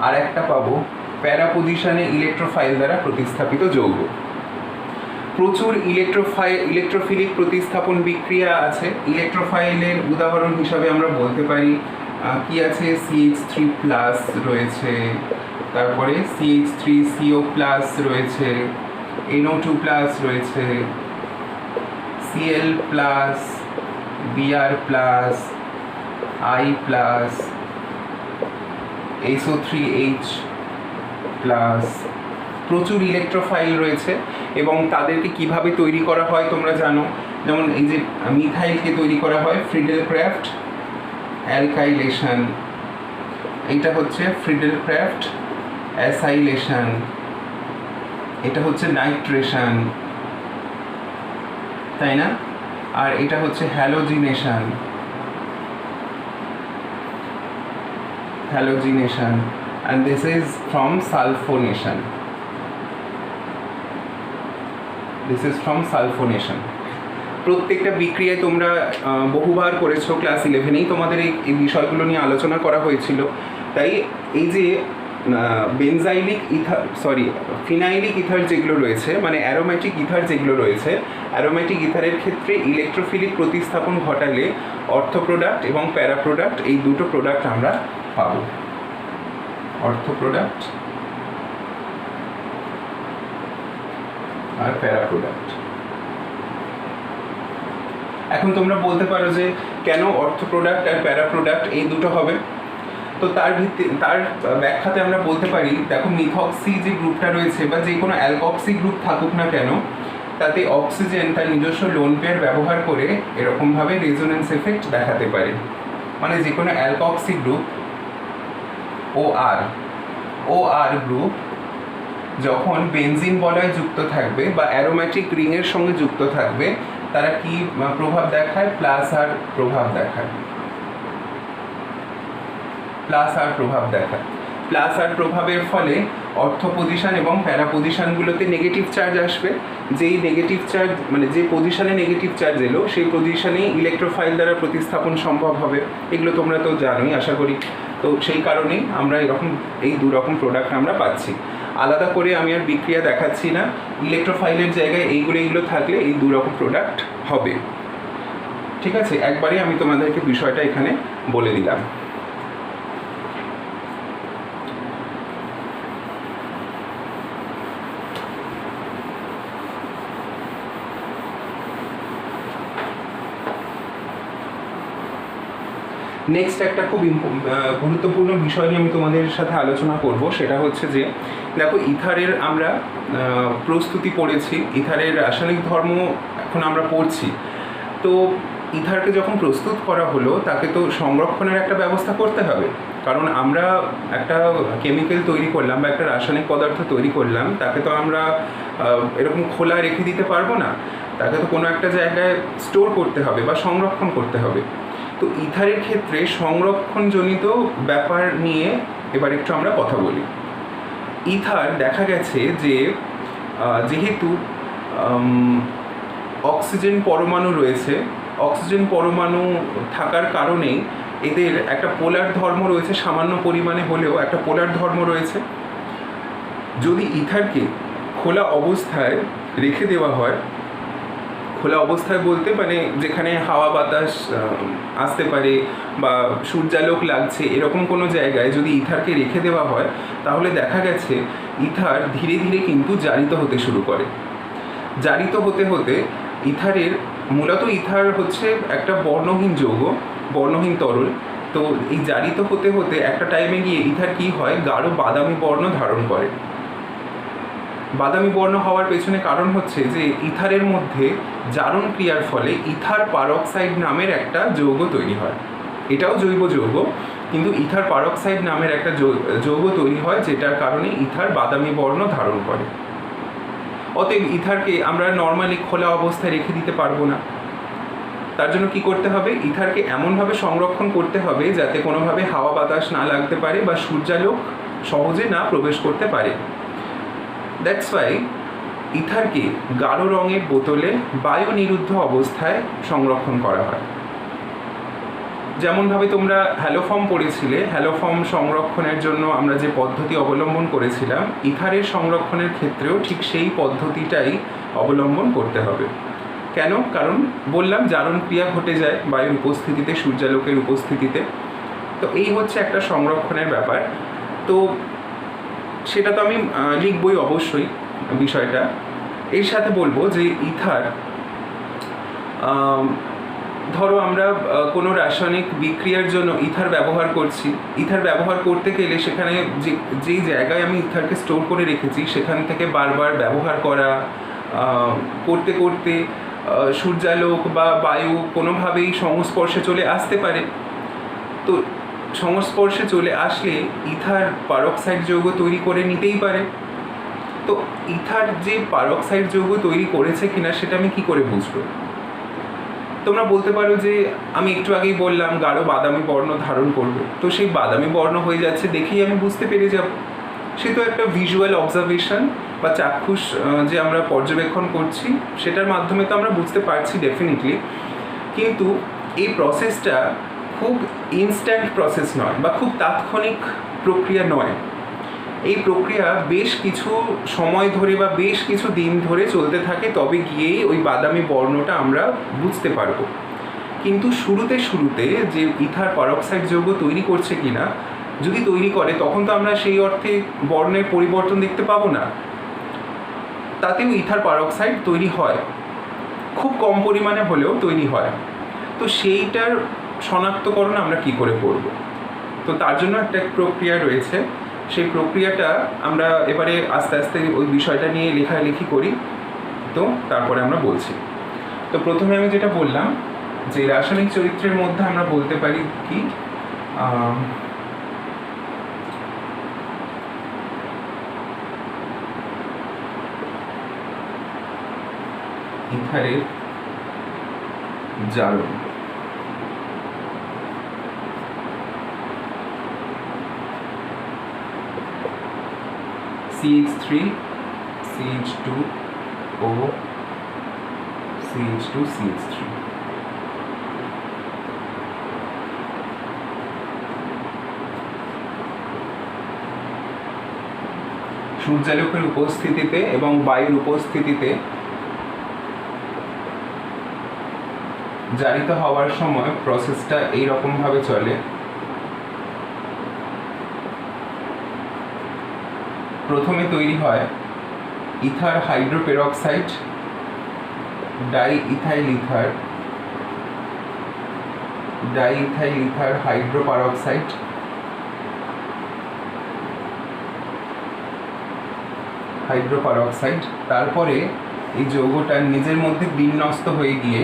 আর একটা পাবো প্যারা পজিশনে ইলেকট্রোফাইল দ্বারা প্রতিস্থাপিত যৌগ। প্রচুর ইলেকট্রোফিলিক প্রতিস্থাপন বিক্রিয়া আছে। ইলেকট্রোফাইলের উদাহরণ হিসাবে আমরা বলতে পারি কি আছে, CH3+ রয়েছে, তারপরে CH3CO+ রয়েছে, NO2+ রয়েছে, Cl+, Br+, I+, SO3H+, প্রচুর ইলেকট্রোফাইল রয়েছে এবং তাদেরকে কিভাবে তৈরি করা হয় তোমরা জানো। যেমন এই যে মিথাইলকে তৈরি করা হয় ফ্রিডেলক্রাফট অ্যালকাইলেশন, এটা হচ্ছে ফ্রিডেলক্রাফট অ্যাসাইলেশন, এটা হচ্ছে নাইট্রেশন, তাই না? আর এটা হচ্ছে halogenation, and this is from sulfonation. প্রত্যেকটা বিক্রিয়ায় তোমরা বহুবার করেছো, ক্লাস 11-এই তোমাদের এই বিষয়গুলো নিয়ে আলোচনা করা হয়েছিল। তাই এই যে ফিনাইলিক ইথার যেগুলো রয়েছে, মানে অ্যারোমেটিক ইথার যেগুলো রয়েছে, অ্যারোমেটিক ইথারের ক্ষেত্রে ইলেকট্রোফিলিক প্রতিস্থাপন ঘটালে অর্থ প্রোডাক্ট এবং প্যারা প্রোডাক্ট, এই দুটো প্রোডাক্ট আমরা পাবো। অর্থ প্রোডাক্ট আর প্যারা প্রোডাক্ট। এখন তোমরা বলতে পারো যে কেন অর্থ প্রোডাক্ট আর প্যারা প্রোডাক্ট এই দুটো হবে? তো তার ব্যাখ্যাতে আমরা বলতে পারি, দেখো মিথক্সি যে গ্রুপটা রয়েছে বা যে কোনো অ্যালকক্সি গ্রুপ থাকুক না কেন, তাতে অক্সিজেন তার নিজস্ব লোন পেয়ার ব্যবহার করে এরকমভাবে রেজোনেন্স এফেক্ট দেখাতে পারে। মানে যে কোনো অ্যালকক্সি গ্রুপ OR গ্রুপ যখন বেনজিন বলয়ে যুক্ত থাকবে বা অ্যারোমেটিক রিংয়ের সঙ্গে যুক্ত থাকবে, তারা কি প্রভাব দেখায়? প্লাস আর প্রভাব দেখায়। প্লাস আর প্রভাবের ফলে অর্থ পজিশন এবং প্যারা পজিশনগুলোতে নেগেটিভ চার্জ আসবে। যেই নেগেটিভ চার্জ, মানে যে পজিশনে নেগেটিভ চার্জ এলো সেই পজিশনেই ইলেকট্রোফাইল দ্বারা প্রতিস্থাপন সম্ভব হবে। এগুলো তোমরা তো জানোই আশা করি। তো সেই কারণেই আমরা এই দু রকম প্রোডাক্ট আমরা পাচ্ছি। আলাদা করে আমি আর বিক্রিয়া দেখাচ্ছি না, ইলেকট্রোফাইলের জায়গায় এইগুলো থাকলে এই দু রকম প্রোডাক্ট হবে। ঠিক আছে, একবারে আমি তোমাদেরকে বিষয়টা এখানে বলে দিলাম। নেক্সট একটা খুব গুরুত্বপূর্ণ বিষয় নিয়ে আমি তোমাদের সাথে আলোচনা করব, সেটা হচ্ছে যে দেখো ইথারের আমরা প্রস্তুতি পড়েছি, ইথারের রাসায়নিক ধর্ম এখন আমরা পড়ছি। তো ইথারকে যখন প্রস্তুত করা হলো, তাকে তো সংরক্ষণের একটা ব্যবস্থা করতে হবে। কারণ আমরা একটা কেমিক্যাল তৈরি করলাম বা একটা রাসায়নিক পদার্থ তৈরি করলাম, তাকে তো আমরা এরকম খোলা রেখে দিতে পারবো না, তাকে তো কোনো একটা জায়গায় স্টোর করতে হবে বা সংরক্ষণ করতে হবে। তো ইথারের ক্ষেত্রে সংরক্ষণজনিত ব্যাপার নিয়ে এবার একটু আমরা কথা বলি। ইথার দেখা গেছে যে যেহেতু অক্সিজেন পরমাণু রয়েছে, অক্সিজেন পরমাণু থাকার কারণেই এদের একটা পোলার ধর্ম রয়েছে, সামান্য পরিমাণে হলেও একটা পোলার ধর্ম রয়েছে। যদি ইথারকে খোলা অবস্থায় রেখে দেওয়া হয়, খোলা অবস্থায় বলতে মানে যেখানে হাওয়া বাতাস আসতে পারে বা সূর্যালোক লাগছে এরকম কোনো জায়গায় যদি ইথারকে রেখে দেওয়া হয়, তাহলে দেখা গেছে ইথার ধীরে ধীরে কিন্তু জারিত হতে শুরু করে। জারিত হতে হতে ইথার হচ্ছে একটা বর্ণহীন যৌগ, বর্ণহীন তরল। তো এই জারিত হতে হতে একটা টাইমে গিয়ে ইথার কি হয়, গাঢ় বাদামি বর্ণ ধারণ করে। বাদামি বর্ণ হওয়ার পেছনে কারণ হচ্ছে যে ইথারের মধ্যে জারণ ক্রিয়ার ফলে ইথার পারক্সাইড নামের একটা যৌগ তৈরি হয়। এটাও জৈব যৌগ, কিন্তু ইথার পারক্সাইড নামের একটা যৌগ তৈরি হয়, যেটার কারণে ইথার বাদামি বর্ণ ধারণ করে। অতএব ইথারকে আমরা নর্মালি খোলা অবস্থায় রেখে দিতে পারবো না। তার জন্য কি করতে হবে, ইথারকে এমনভাবে সংরক্ষণ করতে হবে যাতে কোনোভাবে হাওয়া বাতাস না লাগতে পারে বা সূর্যালোক সহজে না প্রবেশ করতে পারে। দ্যাটস ওয়াই ইথারকে গাঢ় রঙের বোতলে বায়ু নিরুদ্ধ অবস্থায় সংরক্ষণ করা হয়। যেমনভাবে তোমরা হ্যালোফর্ম পড়েছিলে, হ্যালোফর্ম সংরক্ষণের জন্য আমরা যে পদ্ধতি অবলম্বন করেছিলাম, ইথারের সংরক্ষণের ক্ষেত্রেও ঠিক সেই পদ্ধতিটাই অবলম্বন করতে হবে। কেন? কারণ বললাম জারণ ক্রিয়া ঘটে যায় বায়ুর উপস্থিতিতে, সূর্যালোকের উপস্থিতিতে। তো এই হচ্ছে একটা সংরক্ষণের ব্যাপার। তো সেটা তো আমি লিখবই অবশ্যই বিষয়টা। এর সাথে বলবো যে ইথার, ধরো আমরা কোনো রাসায়নিক বিক্রিয়ার জন্য ইথার ব্যবহার করছি। ইথার ব্যবহার করতে গেলে সেখানে যেই জায়গায় আমি ইথারকে স্টোর করে রেখেছি সেখান থেকে বারবার ব্যবহার করা, করতে করতে সূর্যালোক বা বায়ু কোনোভাবেই সংস্পর্শে চলে আসতে পারে। তো সংস্পর্শে চলে আসলে ইথার পারক্সাইড যৌগ তৈরি করে নিতেই পারে। তো ইথার যে পারক্সাইড যৌগ তৈরি করেছে কিনা সেটা আমি কি করে বুঝবো? তোমরা বলতে পারো যে আমি একটু আগেই বললাম গাঢ় বাদামি বর্ণ ধারণ করবে, তো সেই বাদামি বর্ণ হয়ে যাচ্ছে দেখেই আমি বুঝতে পেরে যাব। সে তো একটা ভিজুয়াল অবজারভেশন বা চাক্ষুষ যে আমরা পর্যবেক্ষণ করছি সেটার মাধ্যমে তো আমরা বুঝতে পারছি ডেফিনেটলি। কিন্তু এই প্রসেসটা খুব ইনস্ট্যান্ট প্রসেস নয় বা খুব তাৎক্ষণিক প্রক্রিয়া নয়। এই প্রক্রিয়া বেশ কিছু সময় ধরে বা বেশ কিছু দিন ধরে চলতে থাকে, তবে গিয়েই ওই বাদামি বর্ণটা আমরা বুঝতে পারবো। কিন্তু শুরুতে যে ইথার পারক্সাইড যৌগ তৈরি করছে কিনা, যদি তৈরি করে তখন তো আমরা সেই অর্থে বর্ণের পরিবর্তন দেখতে পাবো না। তাতেও ইথার পারক্সাইড তৈরি হয়, খুব কম পরিমাণে হলেও তৈরি হয়। তো সেইটার শনাক্তকরণ আমরা কি করে করব? তো তার জন্য একটা প্রক্রিয়া রয়েছে। সেই প্রক্রিয়াটা আমরা এবারে আস্তে আস্তে ওই বিষয়টা নিয়ে লেখালেখি করি, তো তারপরে আমরা বলছি। তো প্রথমে আমি যেটা বললাম যে রাসায়নিক চরিত্রের মধ্যে আমরা বলতে পারি কি, ইথারের জারণ। CH3 CH2O CH2 CH3। সূর্যালোকের উপস্থিতিতে এবং বায়ুর উপস্থিতিতে জারিত হওয়ার সময় প্রসেসটা এইরকমভাবে চলে। প্রথমে তৈরি হয় ইথার হাইড্রোপেরক্সাইড, ডাইইথাইল ইথার হাইড্রোপারক্সাইড, তারপরে এই যৌগটা নিজের মধ্যে বিন্যস্ত হয়ে গিয়ে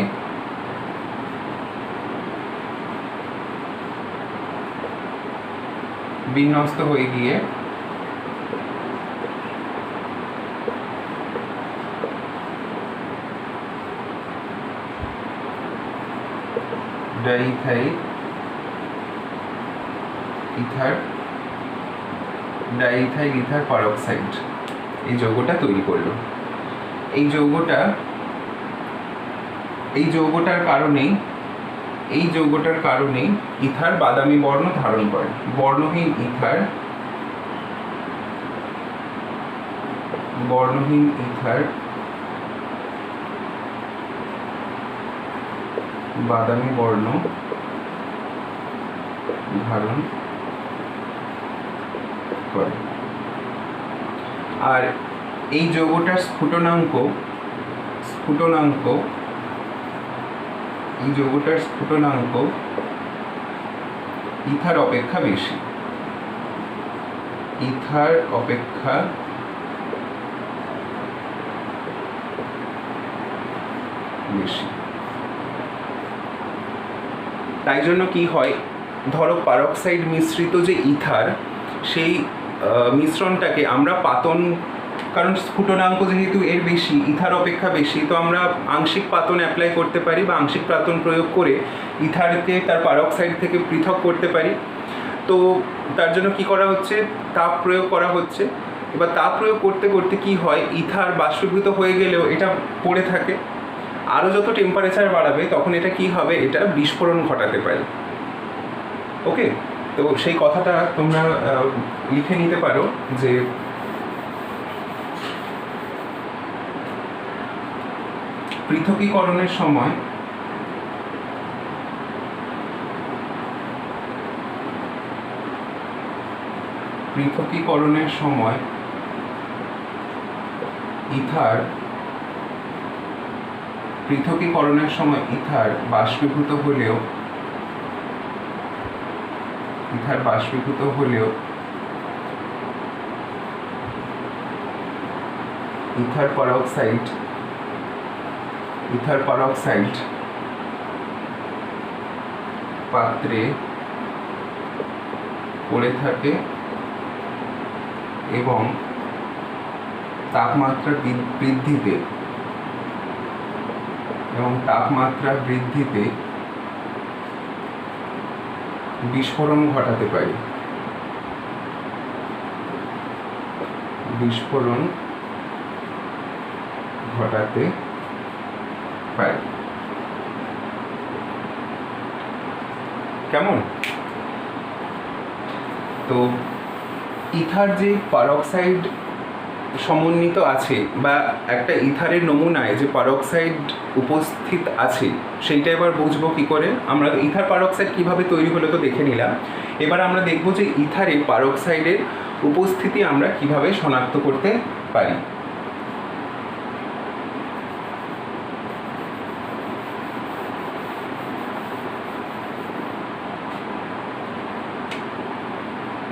ডাইইথাইল ইথার পারক্সাইড এই যৌগটা তৈরি করলো। এই যৌগটার কারণেই ইথার বাদামি বর্ণ ধারণ করে। বর্ণহীন ইথার বাদামি বর্ণ ধারণ করে। আর এই যৌগটার স্ফুটনাঙ্ক ইথার অপেক্ষা বেশি, ইথার অপেক্ষা বেশি। তাই জন্য কি হয়, ধরো পারক্সাইড মিশ্রিত যে ইথার, সেই মিশ্রণটাকে আমরা পাতন, কারণ স্ফুটনাঙ্ক যেহেতু এর বেশি, ইথার অপেক্ষা বেশি, তো আমরা আংশিক পাতন অ্যাপ্লাই করতে পারি বা আংশিক পাতন প্রয়োগ করে ইথারকে তার পারক্সাইড থেকে পৃথক করতে পারি। তো তার জন্য কি করা হচ্ছে, তাপ প্রয়োগ করা হচ্ছে। এবার তাপ প্রয়োগ করতে করতে কি হয়, ইথার বাষ্পীভূত হয়ে গেলেও এটা পড়ে থাকে। আরও যত টেম্পারেচার বাড়াবে তখন এটা কি হবে, এটা বিস্ফোরণ ঘটাতে পারে। ওকে, তো সেই কথাটা তোমরা লিখে নিতে পারো যে পৃথকীকরণের সময় ইথার বাষ্পীভূত হলেও ইথার পারক্সাইড পাত্রে পড়ে থাকে এবং তাপমাত্রা বৃদ্ধিতে বিস্ফোরণ ঘটাতে পারে। কেমন? তো ইথার যে পারক্সাইড সমন্বিত আছে বা একটা ইথারের নমুনায় যে পারক্সাইড উপস্থিত আছে, সেইটা এবার বুঝবো কি করে। আমরা ইথার পারক্সাইড কিভাবে তৈরি হলো তো দেখে নিলাম। এবার আমরা দেখব যে ইথারে পারক্সাইডের উপস্থিতি আমরা কিভাবে শনাক্ত করতে পারি।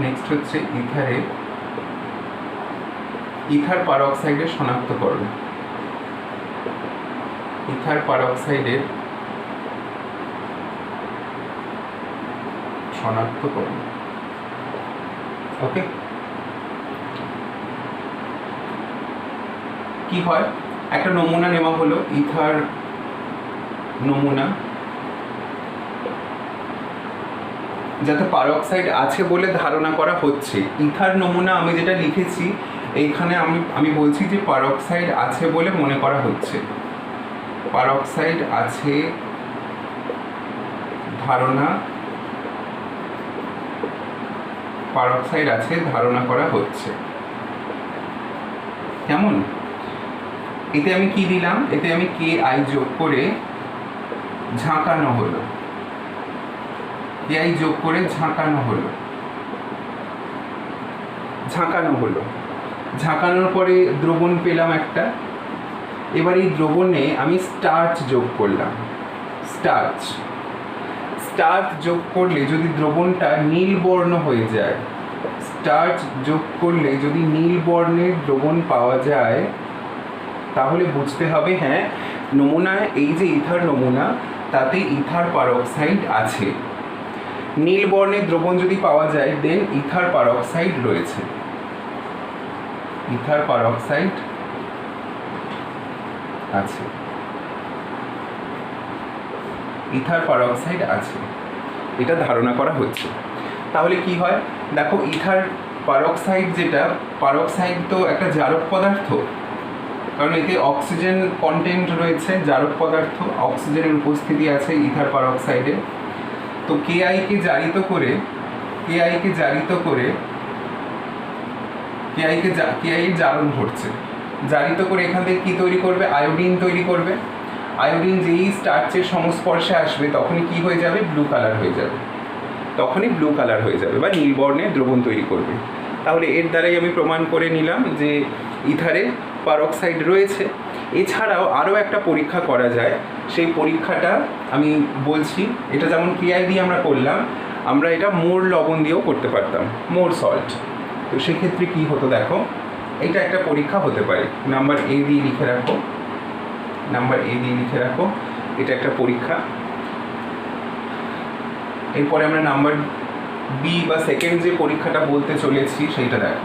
নেক্সট হচ্ছে ইথার পারক্সাইডের শনাক্তকরণ। ওকে, কি হয়, একটা নমুনা নেওয়া হলো, ইথার নমুনা, যাতে পারক্সাইড আছে বলে ধারণা করা হচ্ছে। ইথার নমুনা আমি যেটা লিখেছি এইখানে আমি বলছি যে পারক্সাইড আছে বলে মনে করা হচ্ছে, পারক্সাইড আছে ধারণা করা হচ্ছে। কেমন? এতে আমি কি দিলাম, এতে আমি Ki যোগ করে ঝাঁকানো হলো, ঝাঁকানোর পরে দ্রবণ পেলাম একটা। এবার এই দ্রবণে আমি স্টার্চ যোগ করলাম। স্টার্চ যোগ করলে যদি দ্রবণটা নীল বর্ণ হয়ে যায়, নীল বর্ণের দ্রবণ পাওয়া যায়, তাহলে বুঝতে হবে হ্যাঁ, নমুনায় এই যে ইথার নমুনা, তাতে ইথার পারক্সাইড আছে। নীল বর্ণের দ্রবণ যদি পাওয়া যায়, দেন ইথার পারক্সাইড রয়েছে, এটা ধারণা করা হচ্ছে। তাহলে কি হয় দেখো, ইথার পারক্সাইড পারক্সাইড তো একটা জারক পদার্থ, কারণ এতে অক্সিজেন কন্টেন্ট রয়েছে, জারক পদার্থ, অক্সিজেনের উপস্থিতি আছে ইথার পারক্সাইডে। তো Ki কে জারিত করে জারণ ঘটছে, জারিত করে এখান থেকে কি তৈরি করবে, আয়োডিন তৈরি করবে। আয়োডিন যেই স্টার্চের সংস্পর্শে আসবে তখনই কি হয়ে যাবে, ব্লু কালার হয়ে যাবে বা নীল বর্ণের দ্রবণ তৈরি করবে। তাহলে এর দ্বারাই আমি প্রমাণ করে নিলাম যে ইথারে পারক্সাইড রয়েছে। এছাড়াও আরও একটা পরীক্ষা করা যায়, সেই পরীক্ষাটা আমি বলছি। এটা যেমন Ki দিয়ে আমরা করলাম, আমরা এটা মোর লবণ দিয়েও করতে পারতাম, মোর সল্ট। তো সেক্ষেত্রে কী হতো দেখো, এটা একটা পরীক্ষা হতে পারে, নাম্বার এ দিয়ে লিখে রাখো, নাম্বার এ দিয়ে লিখে রাখো, এটা একটা পরীক্ষা। এরপরে আমরা নাম্বার বি বা সেকেন্ড যে পরীক্ষাটা বলতে চলেছি সেইটা দেখো।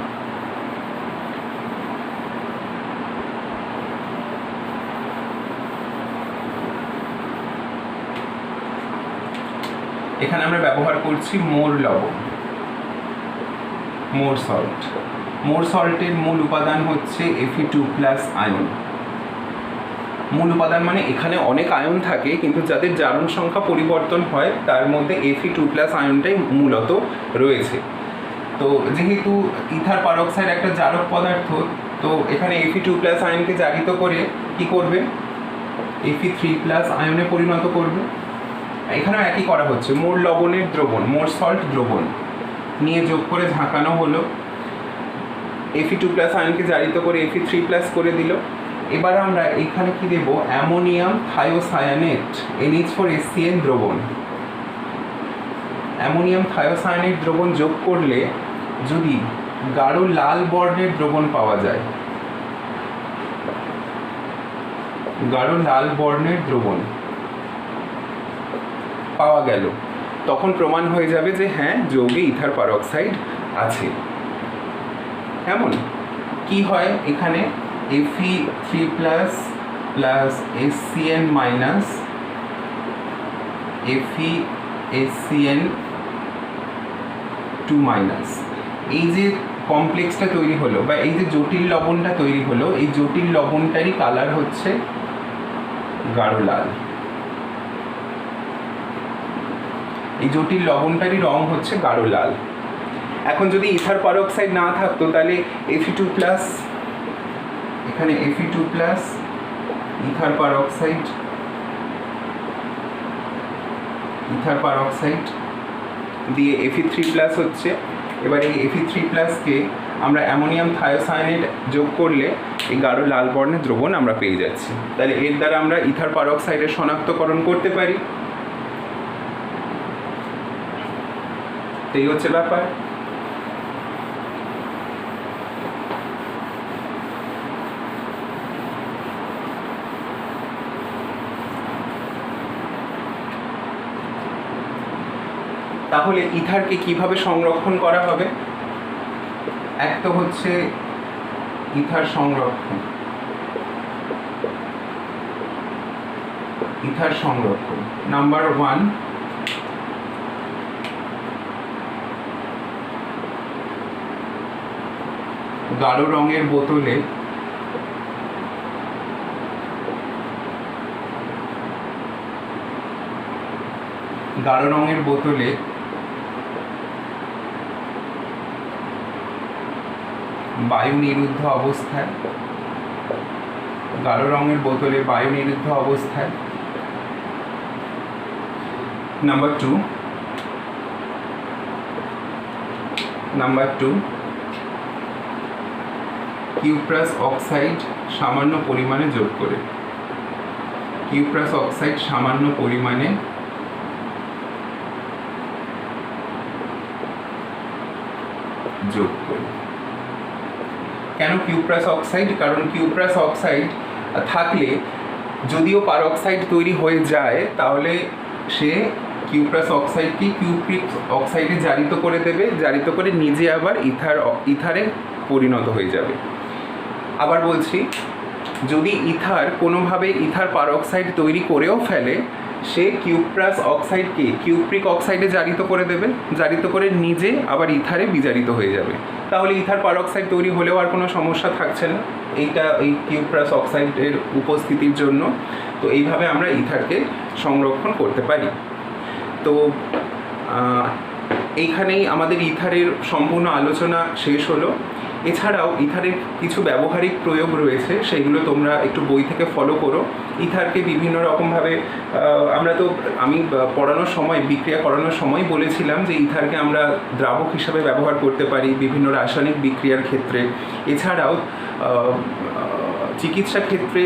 এখানে আমরা ব্যবহার করছি মোর লবণ, মোর সল্ট। মোর সল্টের মূল উপাদান হচ্ছে Fe2+ আয়ন। মূল উপাদান মানে এখানে অনেক আয়ন থাকে, কিন্তু যাদের জারণ সংখ্যা পরিবর্তন হয় তার মধ্যে Fe2+ আয়নটাই মূলত রয়েছে। তো যেহেতু ইথার পারক্সাইড একটা জারক পদার্থ, তো এখানে Fe2+ আয়নকে জারিত করে কি করবে, Fe3+ আয়নে পরিণত করবে। এখানেও একই করা হচ্ছে, মোর লবণের দ্রবণ, মোর সল্ট দ্রবণ নিয়ে যোগ করে ঝাঁকানো হলো, Fe2+ আয়নকে জারিত করে Fe3+ করে দিল। এবার আমরা এখানে কি দেব, অ্যামোনিয়াম থায়োসায়ানেট NH4HCl দ্রবণ। অ্যামোনিয়াম থায়োসায়ানেট দ্রবণ যোগ করলে যদি গাঢ় লাল বর্ণের দ্রবণ পাওয়া যায়, গাঢ় লাল বর্ণের দ্রবণ পাওয়া গেল, তখন প্রমাণ হয়ে যাবে যে হ্যাঁ, যৌগে ইথার পারক্সাইড আছে। কেমন কি হয়, এখানে Fe3+ HCl minus FeHCl2 minus, এই যে কমপ্লেক্সটা তৈরি হলো বা এই যে জটিল লবণটা তৈরি হলো, এই জটিল লবণটারই কালার হচ্ছে গাঢ় লাল। এই জটিল লবণটারই রং হচ্ছে গাঢ় লাল। এখন যদি ইথার পারক্সাইড না থাকতো তাহলে Fe2+, এখানে Fe2+ ইথার পারক্সাইড দিয়ে Fe3+ হচ্ছে। এবার এই Fe3+কে আমরা অ্যামোনিয়াম থায়োসায়ানেট যোগ করলে এই গাঢ় লাল বর্ণের দ্রবণ আমরা পেয়ে যাচ্ছি। তাহলে এর দ্বারা আমরা ইথার পারক্সাইডের শনাক্তকরণ করতে পারি। এই হচ্ছে ব্যাপার। তাহলে ইথারকে কিভাবে সংরক্ষণ করা হবে? এক তো হচ্ছে ইথার সংরক্ষণ, ইথার সংরক্ষণ নাম্বার 1, গাঢ় রঙের বোতলে বায়ু নিরুদ্ধ অবস্থায়, গাঢ় রঙের বোতলে বায়ু নিরুদ্ধ অবস্থায়। নাম্বার 2 কিউপ্রাস অক্সাইড সামান্য পরিমাণে যোগ করে, কিউপ্রাস অক্সাইড সামান্য পরিমাণে যোগ করে। কেন কিউপ্রাস অক্সাইড? কারণ কিউপ্রাস অক্সাইড থাকলে যদিও পারক্সাইড তৈরি হয়ে যায়, তাহলে সে কিউপ্রাস অক্সাইডকে কিউপ্রিক অক্সাইডে জারিত করে দেবে, জারিত করে নিজে আবার ইথারে পরিণত হয়ে যাবে। আবার বলছি, যদি ইথার কোনোভাবে ইথার পারক্সাইড তৈরি করেও ফেলে, সে কিউপ্রাস অক্সাইডকে কিউপ্রিক অক্সাইডে জারিত করে দেবে, জারিত করে নিজে আবার ইথারে বিজারিত হয়ে যাবে। তাহলে ইথার পারক্সাইড তৈরি হলেও আর কোনো সমস্যা থাকছে না এই কিউপ্রাস অক্সাইডের উপস্থিতির জন্য। তো এইভাবে আমরা ইথারকে সংরক্ষণ করতে পারি। তো এইখানেই আমাদের ইথারের সম্পূর্ণ আলোচনা শেষ হলো। এছাড়াও ইথারের কিছু ব্যবহারিক প্রয়োগ রয়েছে, সেগুলো তোমরা একটু বই থেকে ফলো করো। ইথারকে বিভিন্ন রকমভাবে আমি পড়ানোর সময়, বিক্রিয়া করানোর সময় বলেছিলাম যে ইথারকে আমরা দ্রাবক হিসাবে ব্যবহার করতে পারি বিভিন্ন রাসায়নিক বিক্রিয়ার ক্ষেত্রে। এছাড়াও চিকিৎসা ক্ষেত্রে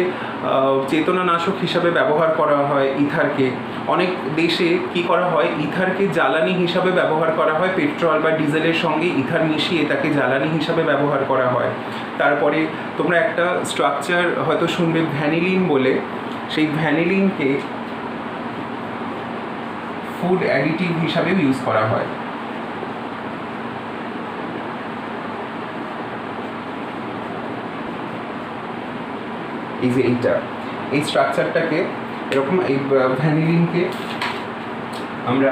চেতনানাশক হিসাবে ব্যবহার করা হয় ইথারকে। অনেক দেশে কি করা হয়, ইথারকে জ্বালানি হিসাবে ব্যবহার করা হয়, পেট্রোল বা ডিজেলের সঙ্গে ইথার মিশিয়ে তাকে জ্বালানি হিসাবে ব্যবহার করা হয়। তারপরে তোমরা একটা স্ট্রাকচার হয়তো শুনবে ভ্যানিলিন বলে, সেই ভ্যানিলিনকে ফুড অ্যাডিটিভ হিসাবেও ইউজ করা হয়। এই যে এই স্ট্রাকচারটাকে এরকম, এই ভ্যানিলিনকে আমরা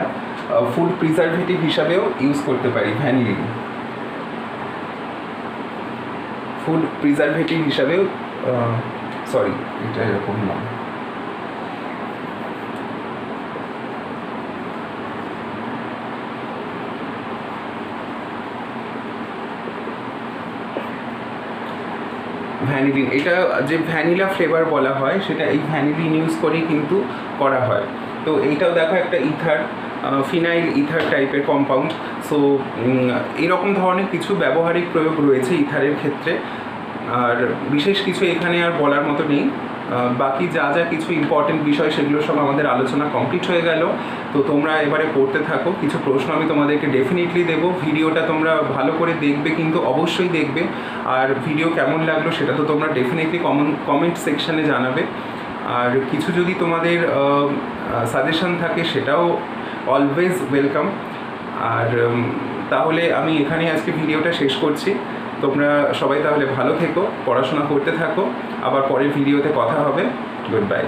ফুড প্রিজারভেটিভ হিসাবেও ইউজ করতে পারি। ভ্যানিলিন ফুড প্রিজারভেটিভ হিসাবেও, সরি এটা এরকম নয়, ভ্যানিলিন, এটা যে ভ্যানিলা ফ্লেভার বলা হয় সেটা এই ভ্যানিলিন ইউজ করেই কিন্তু করা হয়। তো এইটাও দেখো একটা ইথার, ফিনাইল ইথার টাইপের কম্পাউন্ড। সো এরকম ধরনের কিছু ব্যবহারিক প্রয়োগ রয়েছে ইথারের ক্ষেত্রে, আর বিশেষ কিছু এখানে আর বলার মতো নেই। বাকি যা যা কিছু ইম্পর্টেন্ট বিষয় সেগুলো সব আমাদের আলোচনা কমপ্লিট হয়ে গেল। তো তোমরা এবারে পড়তে থাকো, কিছু প্রশ্ন আমি তোমাদেরকে ডেফিনেটলি দেবো। ভিডিওটা তোমরা ভালো করে দেখবে, কিন্তু অবশ্যই দেখবে। আর ভিডিও কেমন লাগলো সেটা তো তোমরা ডেফিনেটলি কমেন্ট সেকশানে জানাবে। আর কিছু যদি তোমাদের সাজেশন থাকে সেটাও অলওয়েজ ওয়েলকাম। আর তাহলে আমি এখানে আজকে ভিডিওটা শেষ করছি। তোমরা সবাই তাহলে ভালো থেকো, পড়াশোনা করতে থাকো, আবার পরের ভিডিওতে কথা হবে। Good bye.